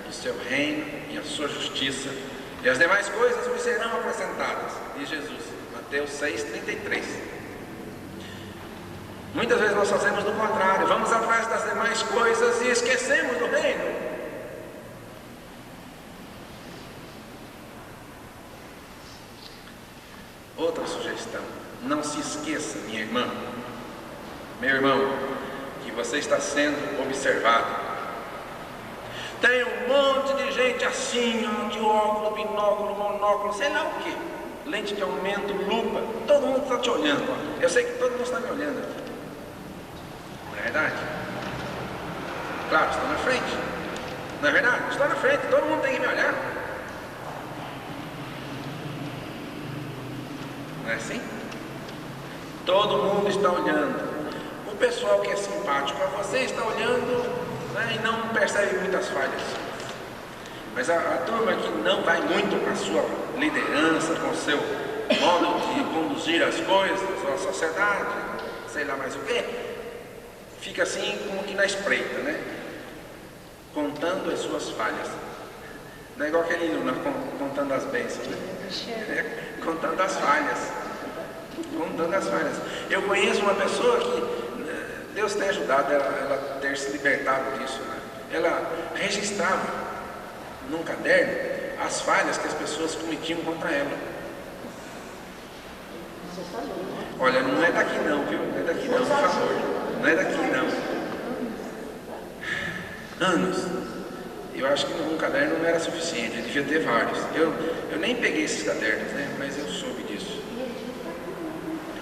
o seu reino e a sua justiça, e as demais coisas vos serão acrescentadas, diz Jesus, Mateus 6,33. Muitas vezes nós fazemos do contrário, vamos atrás das demais coisas e esquecemos do reino. Outra sugestão: não se esqueça, minha irmã, meu irmão, que você está sendo observado. Tem um monte de gente assim, ó, de óculos, binóculo, monóculo, sei lá o que, lente de aumento, lupa, todo mundo está te olhando. Ó. Eu sei que todo mundo está me olhando aqui. Não é verdade? Claro, estou na frente. Não é verdade? Estou na frente, todo mundo tem que me olhar. Não é assim? Todo mundo está olhando. O pessoal que é simpático a você está olhando, né, e não percebe muitas falhas. Mas a turma que não vai muito com a sua liderança, com o seu modo de conduzir as coisas, a sociedade, sei lá mais o que, fica assim como que na espreita, né? Contando as suas falhas. Não é igual aquele hino, contando as bênçãos, né? Contando as falhas. Contando as falhas. Eu conheço uma pessoa que Deus tem ajudado ela ter se libertado disso, né? Ela registrava num caderno as falhas que as pessoas cometiam contra ela. Olha, não é daqui não, viu? Não é daqui não, por favor. Não é daqui não. Anos. Eu acho que um caderno não era suficiente, eu devia ter vários. Eu nem peguei esses cadernos, né? Mas eu soube disso.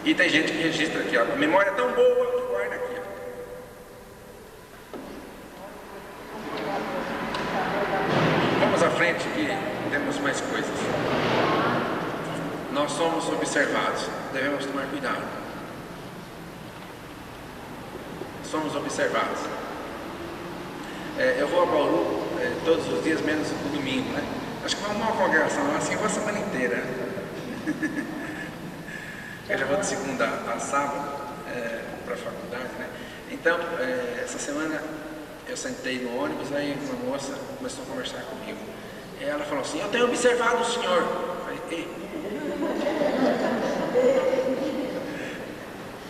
E tem gente que registra aqui, ó. A memória é tão boa que guarda aqui, ó. Vamos à frente que temos mais coisas. Nós somos observados, devemos tomar cuidado. Somos observados. Eu vou a Bauru todos os dias, menos o domingo, né? Acho que vamos uma congregação lá assim, a semana inteira. Eu já vou de segunda a sábado para a faculdade, né? Então, essa semana eu sentei no ônibus, aí uma moça começou a conversar comigo. E ela falou assim: eu tenho observado o senhor. Eu falei: ei.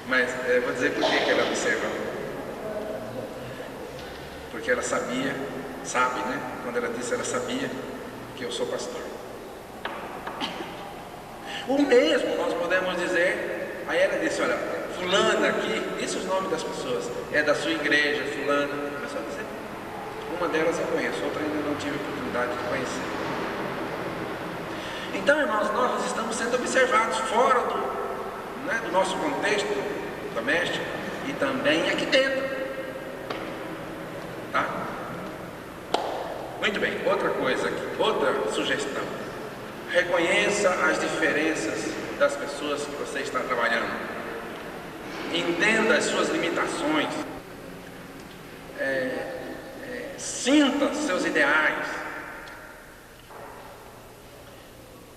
Mas eu vou dizer por que ela observa. Porque ela sabe, né? Quando ela disse, ela sabia que eu sou pastor. O mesmo nós podemos dizer. Aí ela disse: olha, fulana aqui, disse os nomes das pessoas, é da sua igreja, fulana. Começou a dizer. Uma delas eu conheço, outra ainda não tive oportunidade de conhecer. Então, irmãos, nós estamos sendo observados fora do nosso contexto doméstico e também aqui dentro. Tá? Muito bem, outra coisa aqui, outra sugestão. Reconheça as diferenças das pessoas que você está trabalhando. Entenda as suas limitações. Sinta seus ideais.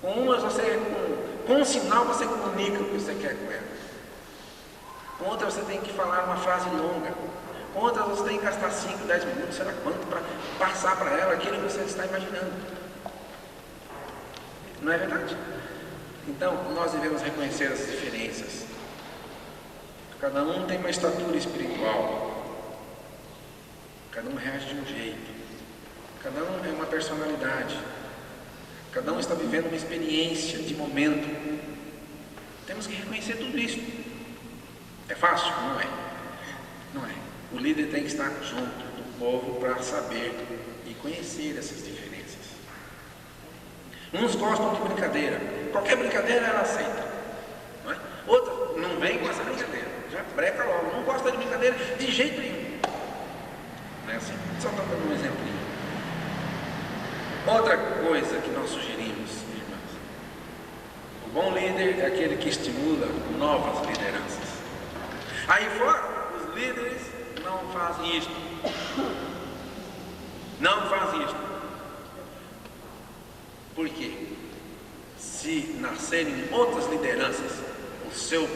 Com umas com um sinal você comunica o que você quer com ela. Com outra você tem que falar uma frase longa. Outras você tem que gastar 5, 10 minutos, sei lá quanto, para passar para ela aquilo que você está imaginando. Não é verdade? Então, nós devemos reconhecer as diferenças. Cada um tem uma estatura espiritual. Cada um reage de um jeito. Cada um é uma personalidade. Cada um está vivendo uma experiência de momento. Temos que reconhecer tudo isso. É fácil? Não é. Não é. O líder tem que estar junto do povo para saber e conhecer essas diferenças. Uns gostam de brincadeira. Qualquer brincadeira ela aceita. Não é? Outra não vem com essa brincadeira. Já breca logo. Não gosta de brincadeira de jeito nenhum. Não é assim? Só estou dando um exemplinho. Outra coisa que nós sugerimos, irmãos. O bom líder é aquele que estimula novas lideranças. Aí fora, os líderes não fazem isto. Não fazem isto. Por quê? Se nascerem outras lideranças, o seu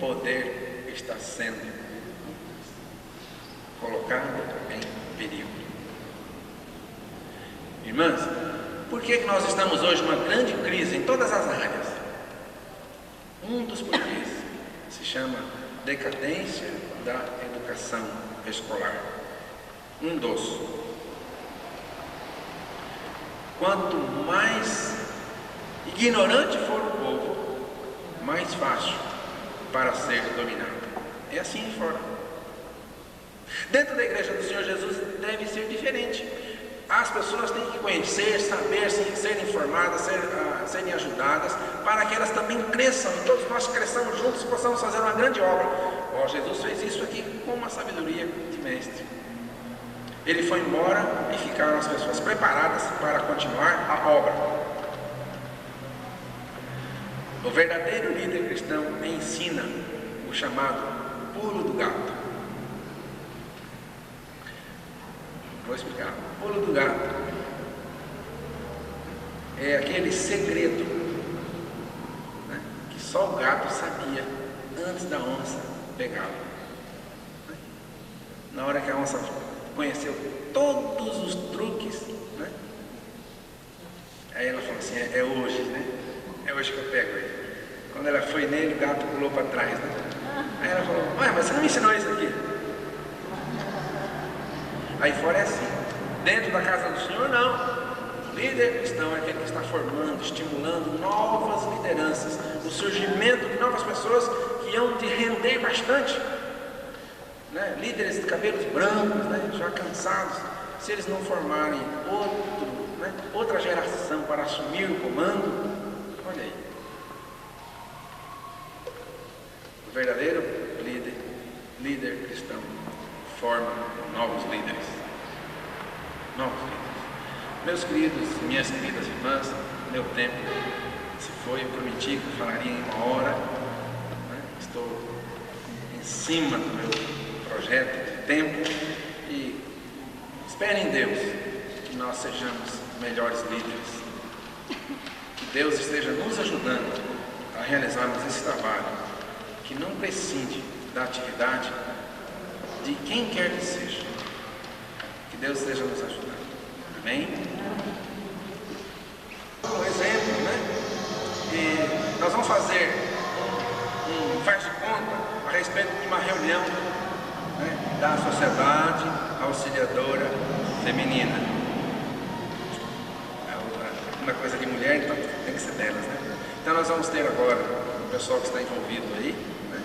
poder está sendo colocado em perigo. Irmãs, por que nós estamos hoje numa grande crise em todas as áreas? Um dos porquês se chama decadência da educação escolar. Um dos. Quanto mais ignorante for o povo, mais fácil para ser dominado. É assim fora. Dentro da igreja do Senhor Jesus deve ser diferente. As pessoas têm que conhecer, saber, serem informadas, serem ajudadas, para que elas também cresçam, e todos nós cresçamos juntos e possamos fazer uma grande obra. Jesus fez isso aqui com uma sabedoria de mestre. Ele foi embora e ficaram as pessoas preparadas para continuar a obra. O verdadeiro líder cristão ensina o chamado pulo do gato. Vou explicar. O pulo do gato é aquele segredo, né, que só o gato sabia antes da onça pegá-lo. Na hora que a onça conheceu todos os truques, né, aí ela falou assim, é hoje, né? É hoje que eu pego ele. Quando ela foi nele, o gato pulou para trás, né? Aí ela falou, ué, mas você não me ensinou isso aqui? Aí fora é assim. Dentro da casa do Senhor, não. O líder cristão é aquele que está formando, estimulando novas lideranças, o surgimento de novas pessoas que iam te render bastante, né? Líderes de cabelos brancos, né? Já cansados. Se eles não formarem outra geração para assumir o comando, olha aí. O verdadeiro líder cristão, forma novos líderes. Novos líderes. Meus queridos, minhas queridas irmãs, meu tempo se foi, eu prometi que eu falaria em 1 hora, né? Estou em cima do meu projeto de tempo e espere em Deus que nós sejamos melhores líderes. Que Deus esteja nos ajudando a realizarmos esse trabalho que não prescinde da atividade de quem quer que seja. Que Deus esteja nos ajudando. Amém? Um exemplo, né? E nós vamos fazer um faz de conta a respeito de uma reunião, né, da Sociedade Auxiliadora Feminina. É uma coisa de mulher, então tem que ser delas, né? Então nós vamos ter agora o pessoal que está envolvido aí, né?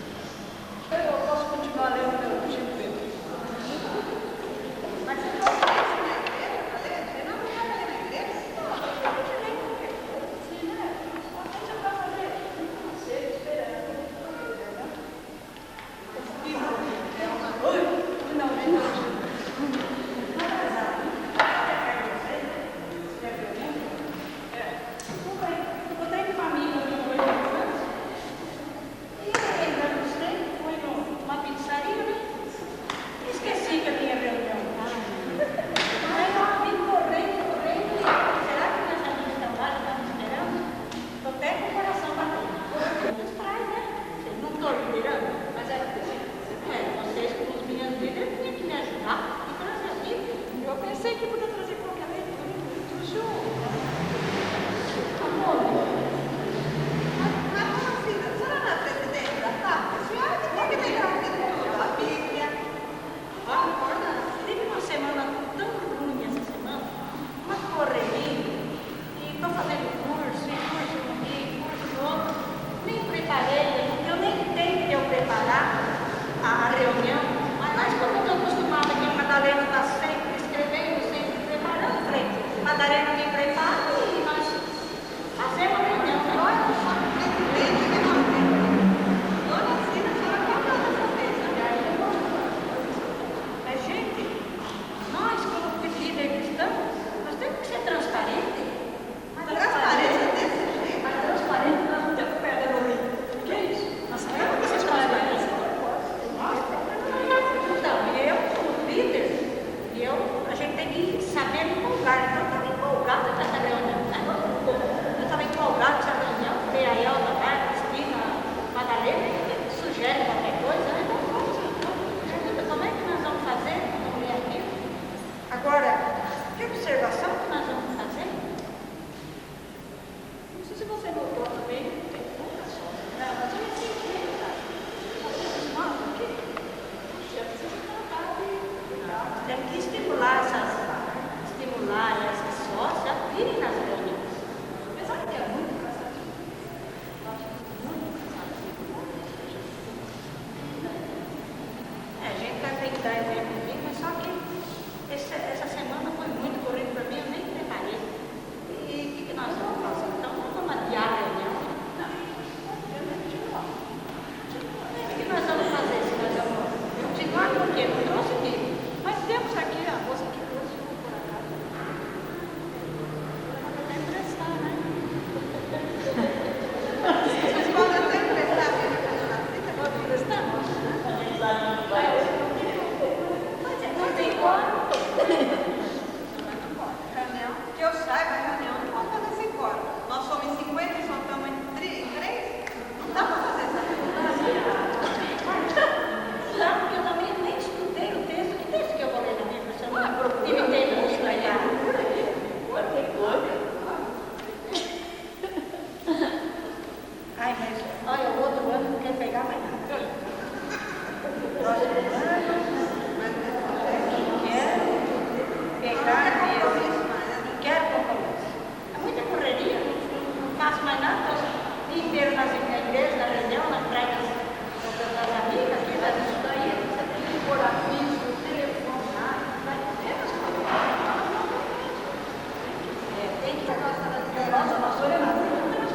Eu posso continuar lendo meu tipo. a gente tem que saber empolgar. Então, eu estava empolgada com essa reunião. Né? Eu estava empolgada com essa reunião, porque a Elza, a Cristina, a Madalena, sugere qualquer coisa. Né? Então, como é que nós vamos fazer? Vamos ler aqui. Agora, que observação que nós vamos fazer? Não sei se você notou também, tem pouca só. Não, mas eu entendi, tá? Temos que estimular essas sócias a virem nas reuniões. Apesar de ter muito cansativo. A gente vai ter que dar exemplo aqui, mas só que essa semana foi muito corrido para mim, eu nem preparei. E o que nós vamos fazer? Então, vamos adiar a reunião? Não. O que nós vamos fazer se nós vamos continuar com o quê? Não trouxe aqui. Mas temos aqui a moça que trouxe por acaso. Pode até emprestar, né? Vocês podem até emprestar a vida para a Rita? Pode emprestar? Não tem como. Reunião, que eu saiba, a reunião não pode fazer sem fora. Nós somos em 50 e só estamos em 3. Não dá para fazer essa reunião. Não, porque eu também nem estudei o texto. Que texto que eu vou ler na Bíblia? Você não imitei o texto aí. Ai, mas olha, o outro ano não quer pegar mais nada. Próximo ano, mas quero pegar mesmo. Não quero compromisso. É muita correria, não faço mais nada. Estou o dia inteiro nas igrejas, na reunião, nas pregas das amigas, aqui, mas isso daí você tem que pôr aviso, telefonar, vai ter as coisas. Tem que nossa, nós oramos,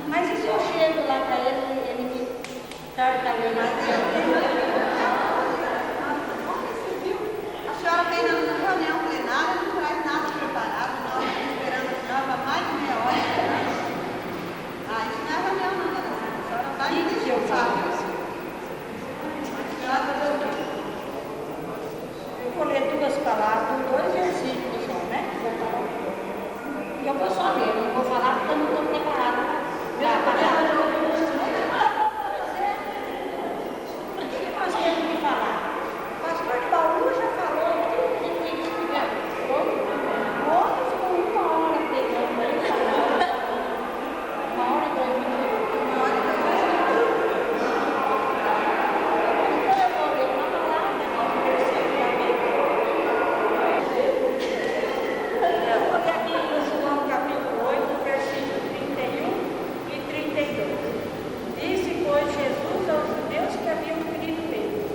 mas e se eu chego lá para ele me tarda ali na a senhora vem na reunião plenária, não traz nada preparado, nós estamos esperando a senhora mais de meia hora. Isso não é reunião, não, dona Sandra. A senhora vai e deixa eu falar. Eu vou ler duas palavras, 2 versículos só, né? E eu vou só ler, não vou falar porque eu não estou preparada para falar. O que nós temos que falar? O pastor de Bauru já falou tudo que tem que explicar. Outros com 1 hora pegando aí, falando. 1 hora e 2 minutos. 1 hora e 2 minutos. Então eu vou ler uma palavra, no versículo da Bíblia. Eu vou ler aqui em João capítulo 8, versículo 31 e 32. Disse, pois, Jesus aos judeus que haviam crido nele: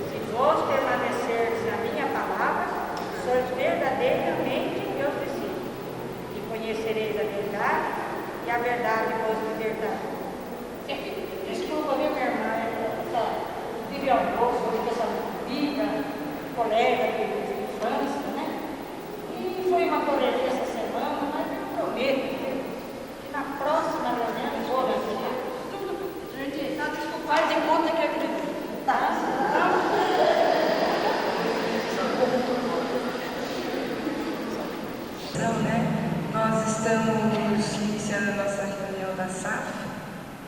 se vós permanecerdes na minha palavra, sois verdadeiramente meus discípulos, e conhecereis a verdade, e a verdade vos libertará. Desculpa, viu, minha irmã? Tive almoço com essa amiga, colega de infância, né? E foi uma correria essa semana, mas eu prometo que na próxima reunião eu vou resolver tudo. Gente, faz de conta que acredito. Tá? Né? Nós estamos iniciando a nossa reunião da SAF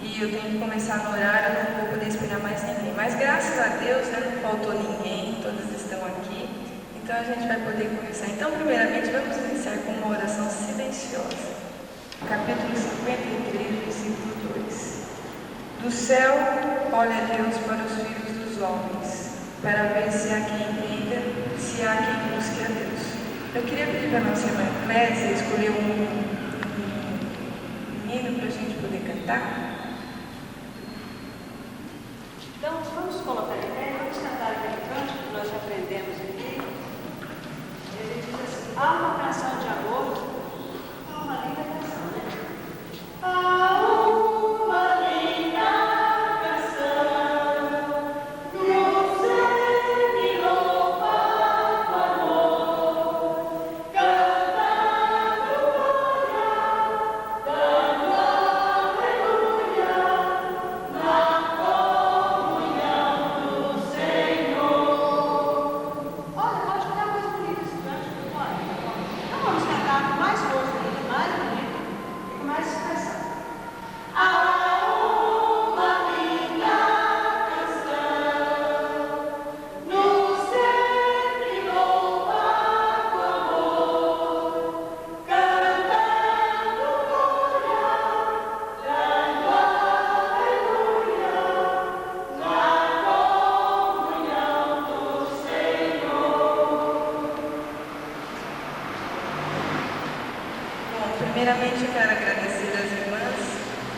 e eu tenho que começar no horário, eu não vou poder esperar mais ninguém. Mas graças a Deus, né, não faltou ninguém, todos estão aqui, então a gente vai poder começar. Então, primeiramente, vamos iniciar com uma oração silenciosa. Capítulo 53, versículo 2. Do céu, olha Deus para os filhos dos homens, para ver se há quem entenda, se há quem busque a Deus. Eu queria pedir para a nossa irmã Clésia escolher um hino para a gente poder cantar. Então, vamos colocar em pé, vamos cantar aquele canto que nós aprendemos aqui. Ele diz assim: há uma canção de amor, uma linda canção, né? Há uma linda canção, no céu e louvado amor, cantando, olhar, dando aleluia. Primeiramente, eu quero agradecer às irmãs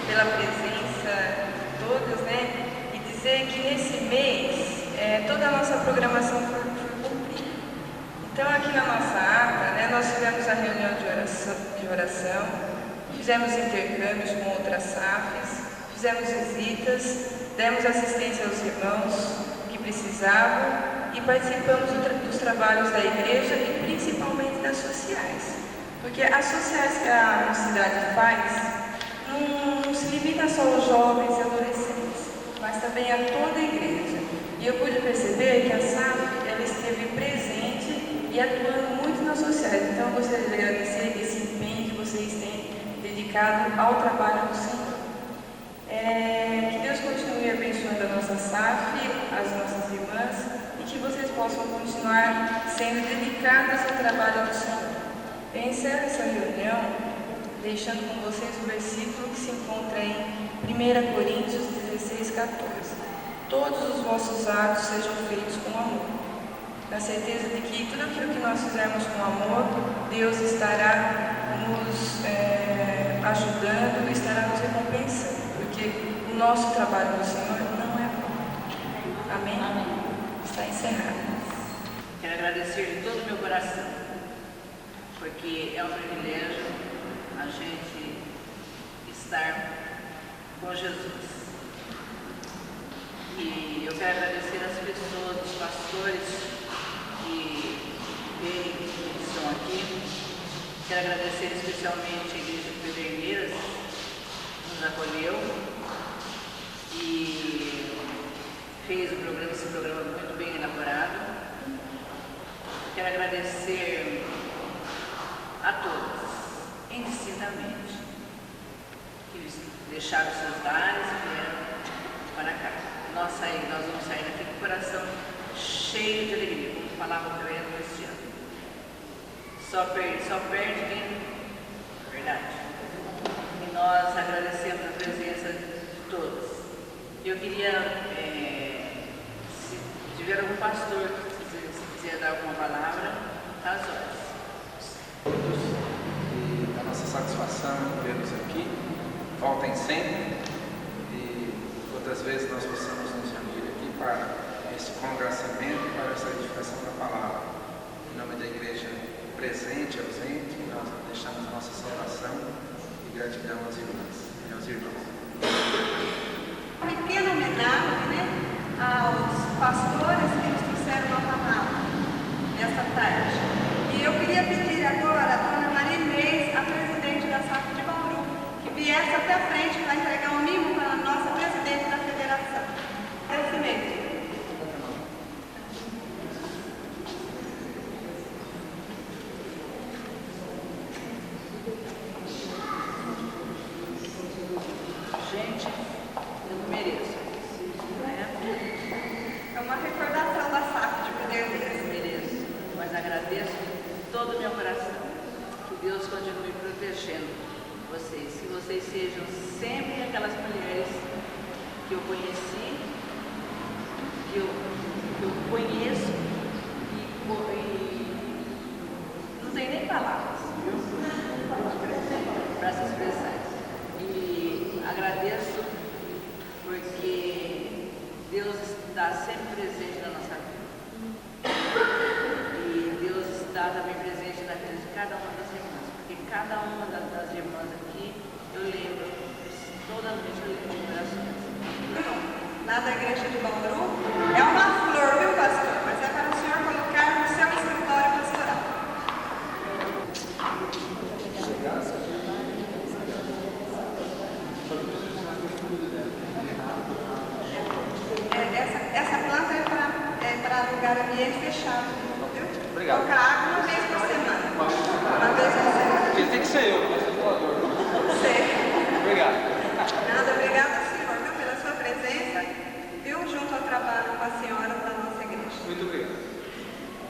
pela presença de todas, né? E dizer que nesse mês toda a nossa programação foi cumprida. Então, aqui na nossa ata, né, nós tivemos a reunião de oração, fizemos intercâmbios com outras SAFs, fizemos visitas, demos assistência aos irmãos que precisavam e participamos dos trabalhos da igreja e principalmente das sociais. Porque as sociais que a cidade faz não se limita só aos jovens e adolescentes, mas também a toda a igreja. E eu pude perceber que a SAF ela esteve presente e atuando muito nas sociais. Então eu gostaria de agradecer esse empenho que vocês têm dedicado ao trabalho do Senhor. Que Deus continue abençoando a nossa SAF, as nossas irmãs, e que vocês possam continuar sendo dedicadas ao trabalho do Senhor. Eu encerro essa reunião deixando com vocês o versículo que se encontra em 1 Coríntios 16:14. Todos os vossos atos sejam feitos com amor, na certeza de que tudo aquilo que nós fizermos com amor, Deus estará nos ajudando, estará nos recompensando, porque o nosso trabalho no Senhor não é bom. Amém? Amém. Está encerrado. Quero agradecer de todo o meu coração, porque é um privilégio a gente estar com Jesus. E eu quero agradecer as pessoas, os pastores que estão aqui. Quero agradecer especialmente a Igreja de Pederneiras, que nos acolheu e fez esse programa muito bem elaborado. Quero agradecer a todos, indistintamente, que deixaram seus lares e vieram para cá. Nós vamos sair daqui com o coração cheio de alegria, como falava o Gabriel Cristiano. Só perde quem? Verdade. E nós agradecemos a presença de todos. Eu queria, se tiver algum pastor que quiser dar alguma palavra, às horas. E a nossa satisfação em vê-los aqui. Voltem sempre. E outras vezes nós possamos nos unir aqui para esse congraçamento e para essa edificação da palavra. Em nome da igreja presente e ausente, nós deixamos nossa saudação e gratidão às irmãs e aos irmãos. Pequena homenagem, né, aos pastores que nos trouxeram uma palavra nesta tarde. E eu queria pedir agora a dona Maria Inês, a presidente da SAF de Bauru, que viesse até a frente para entregar um mimo para a nossa presidente da federação. Agradecimento. Gente, eu não mereço. É uma recordação da SAF de Pederneiras. Eu mereço, mas agradeço de todo o meu coração. Que Deus continue protegendo vocês. Que vocês sejam sempre aquelas mulheres que eu conheci, que eu conheço e não tem nem palavras para se expressar. E agradeço porque Deus está sempre presente na nossa vida. E Deus está também presente na vida de cada uma das irmãs. Porque cada uma das irmãs aqui, eu lembro, toda noite eu lembro de corações. Lá da igreja de Bauru, é uma flor, viu, pastor? Mas é para o senhor colocar no seu escritório pastoral. Essa planta é para lugar ambiente fechado, viu? Obrigado. Colocar água uma vez por semana. Uma vez por semana. Ele tem que ser eu, mas eu sou doador. Sei. Obrigado. Nada, obrigada, senhor, viu, pela sua presença, viu, junto ao trabalho com a senhora da nossa igreja. Muito obrigado.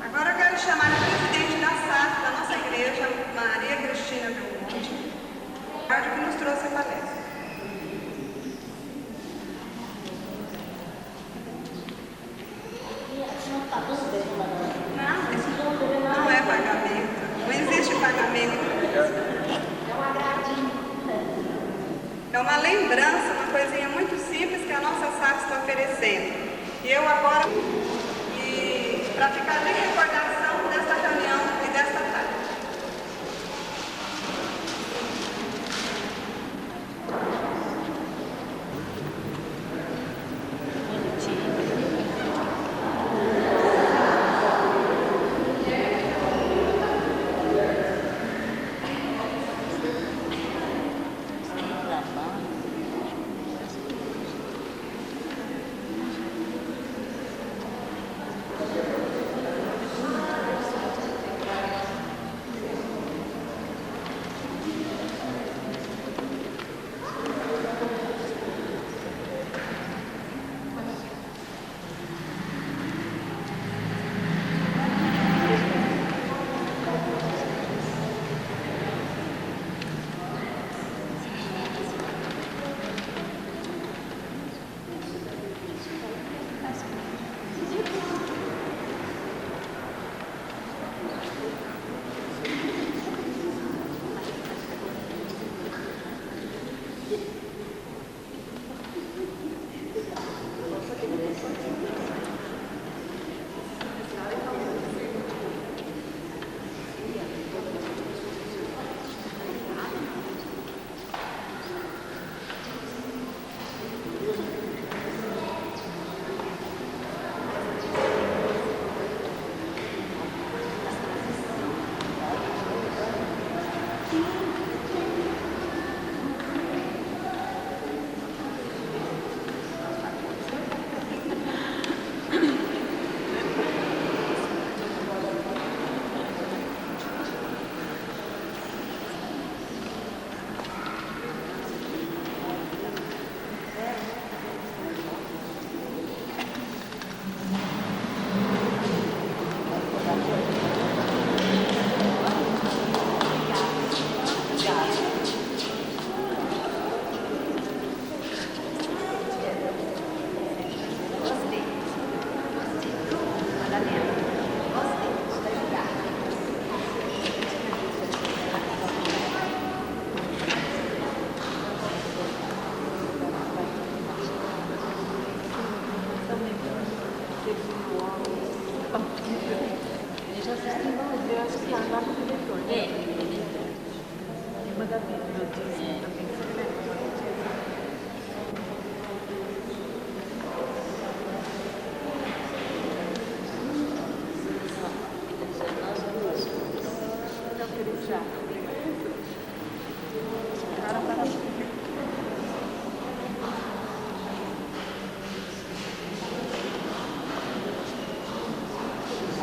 Agora eu quero chamar a presidente da SAF da nossa igreja, Maria Cristina Belmonte, que nos trouxe a palestra. Não, isso não é pagamento. Não existe pagamento. É uma graça. uma lembrança, uma coisinha muito simples que a nossa SAF está oferecendo. E eu agora, para ficar de recordação desta reunião e desta tarde.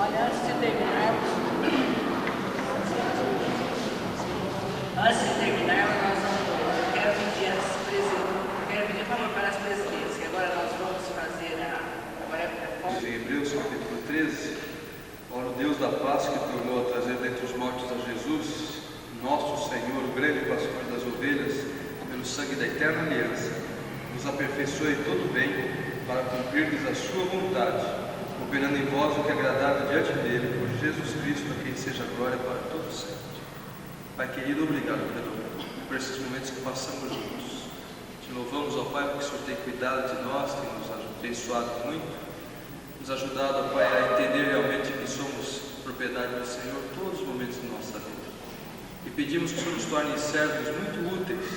Olha, antes de terminar, quero pedir favor para as presidentes, que agora nós vamos fazer Em Hebreus capítulo 13, ora o Deus da paz que tornou a trazer dentre os mortos a Jesus, nosso Senhor, o grande pastor das ovelhas, pelo sangue da eterna aliança, nos aperfeiçoe todo o bem para cumprirmos a sua vontade, operando em vós o que é agradável diante dele, por Jesus Cristo, a quem seja a glória para todos sempre. Pai querido, obrigado por esses momentos que passamos juntos. Te louvamos, ó Pai, porque o Senhor tem cuidado de nós, tem nos abençoado muito, nos ajudado, ó Pai, a entender realmente que somos propriedade do Senhor todos os momentos de nossa vida. E pedimos que o Senhor nos torne servos muito úteis,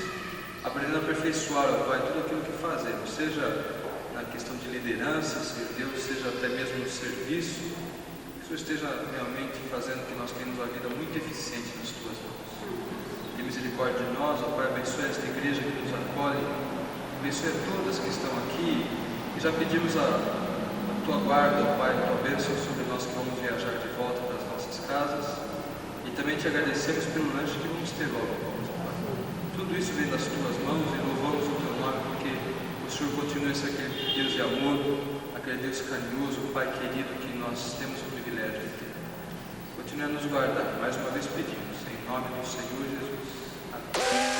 aprendendo a aperfeiçoar, ó Pai, tudo aquilo que fazemos, seja na questão de liderança, Senhor Deus, seja até mesmo no serviço, que o Senhor esteja realmente fazendo que nós tenhamos uma vida muito eficiente nas Tuas mãos. Tenha misericórdia de nós, ó Pai, abençoe esta igreja que nos acolhe, abençoe todas que estão aqui, e já pedimos a Tua guarda, ó Pai, a Tua bênção sobre nós que vamos viajar de volta para as nossas casas, e também Te agradecemos pelo lanche que vamos ter logo, ó Pai. Tudo isso vem das Tuas mãos e louvamos o Teu nome, porque o Senhor continua a ser aquele Deus de amor, aquele Deus carinhoso, Pai querido, que nós temos o privilégio de ter. Continue a nos guardar, mais uma vez pedimos, em nome do Senhor Jesus. Amém.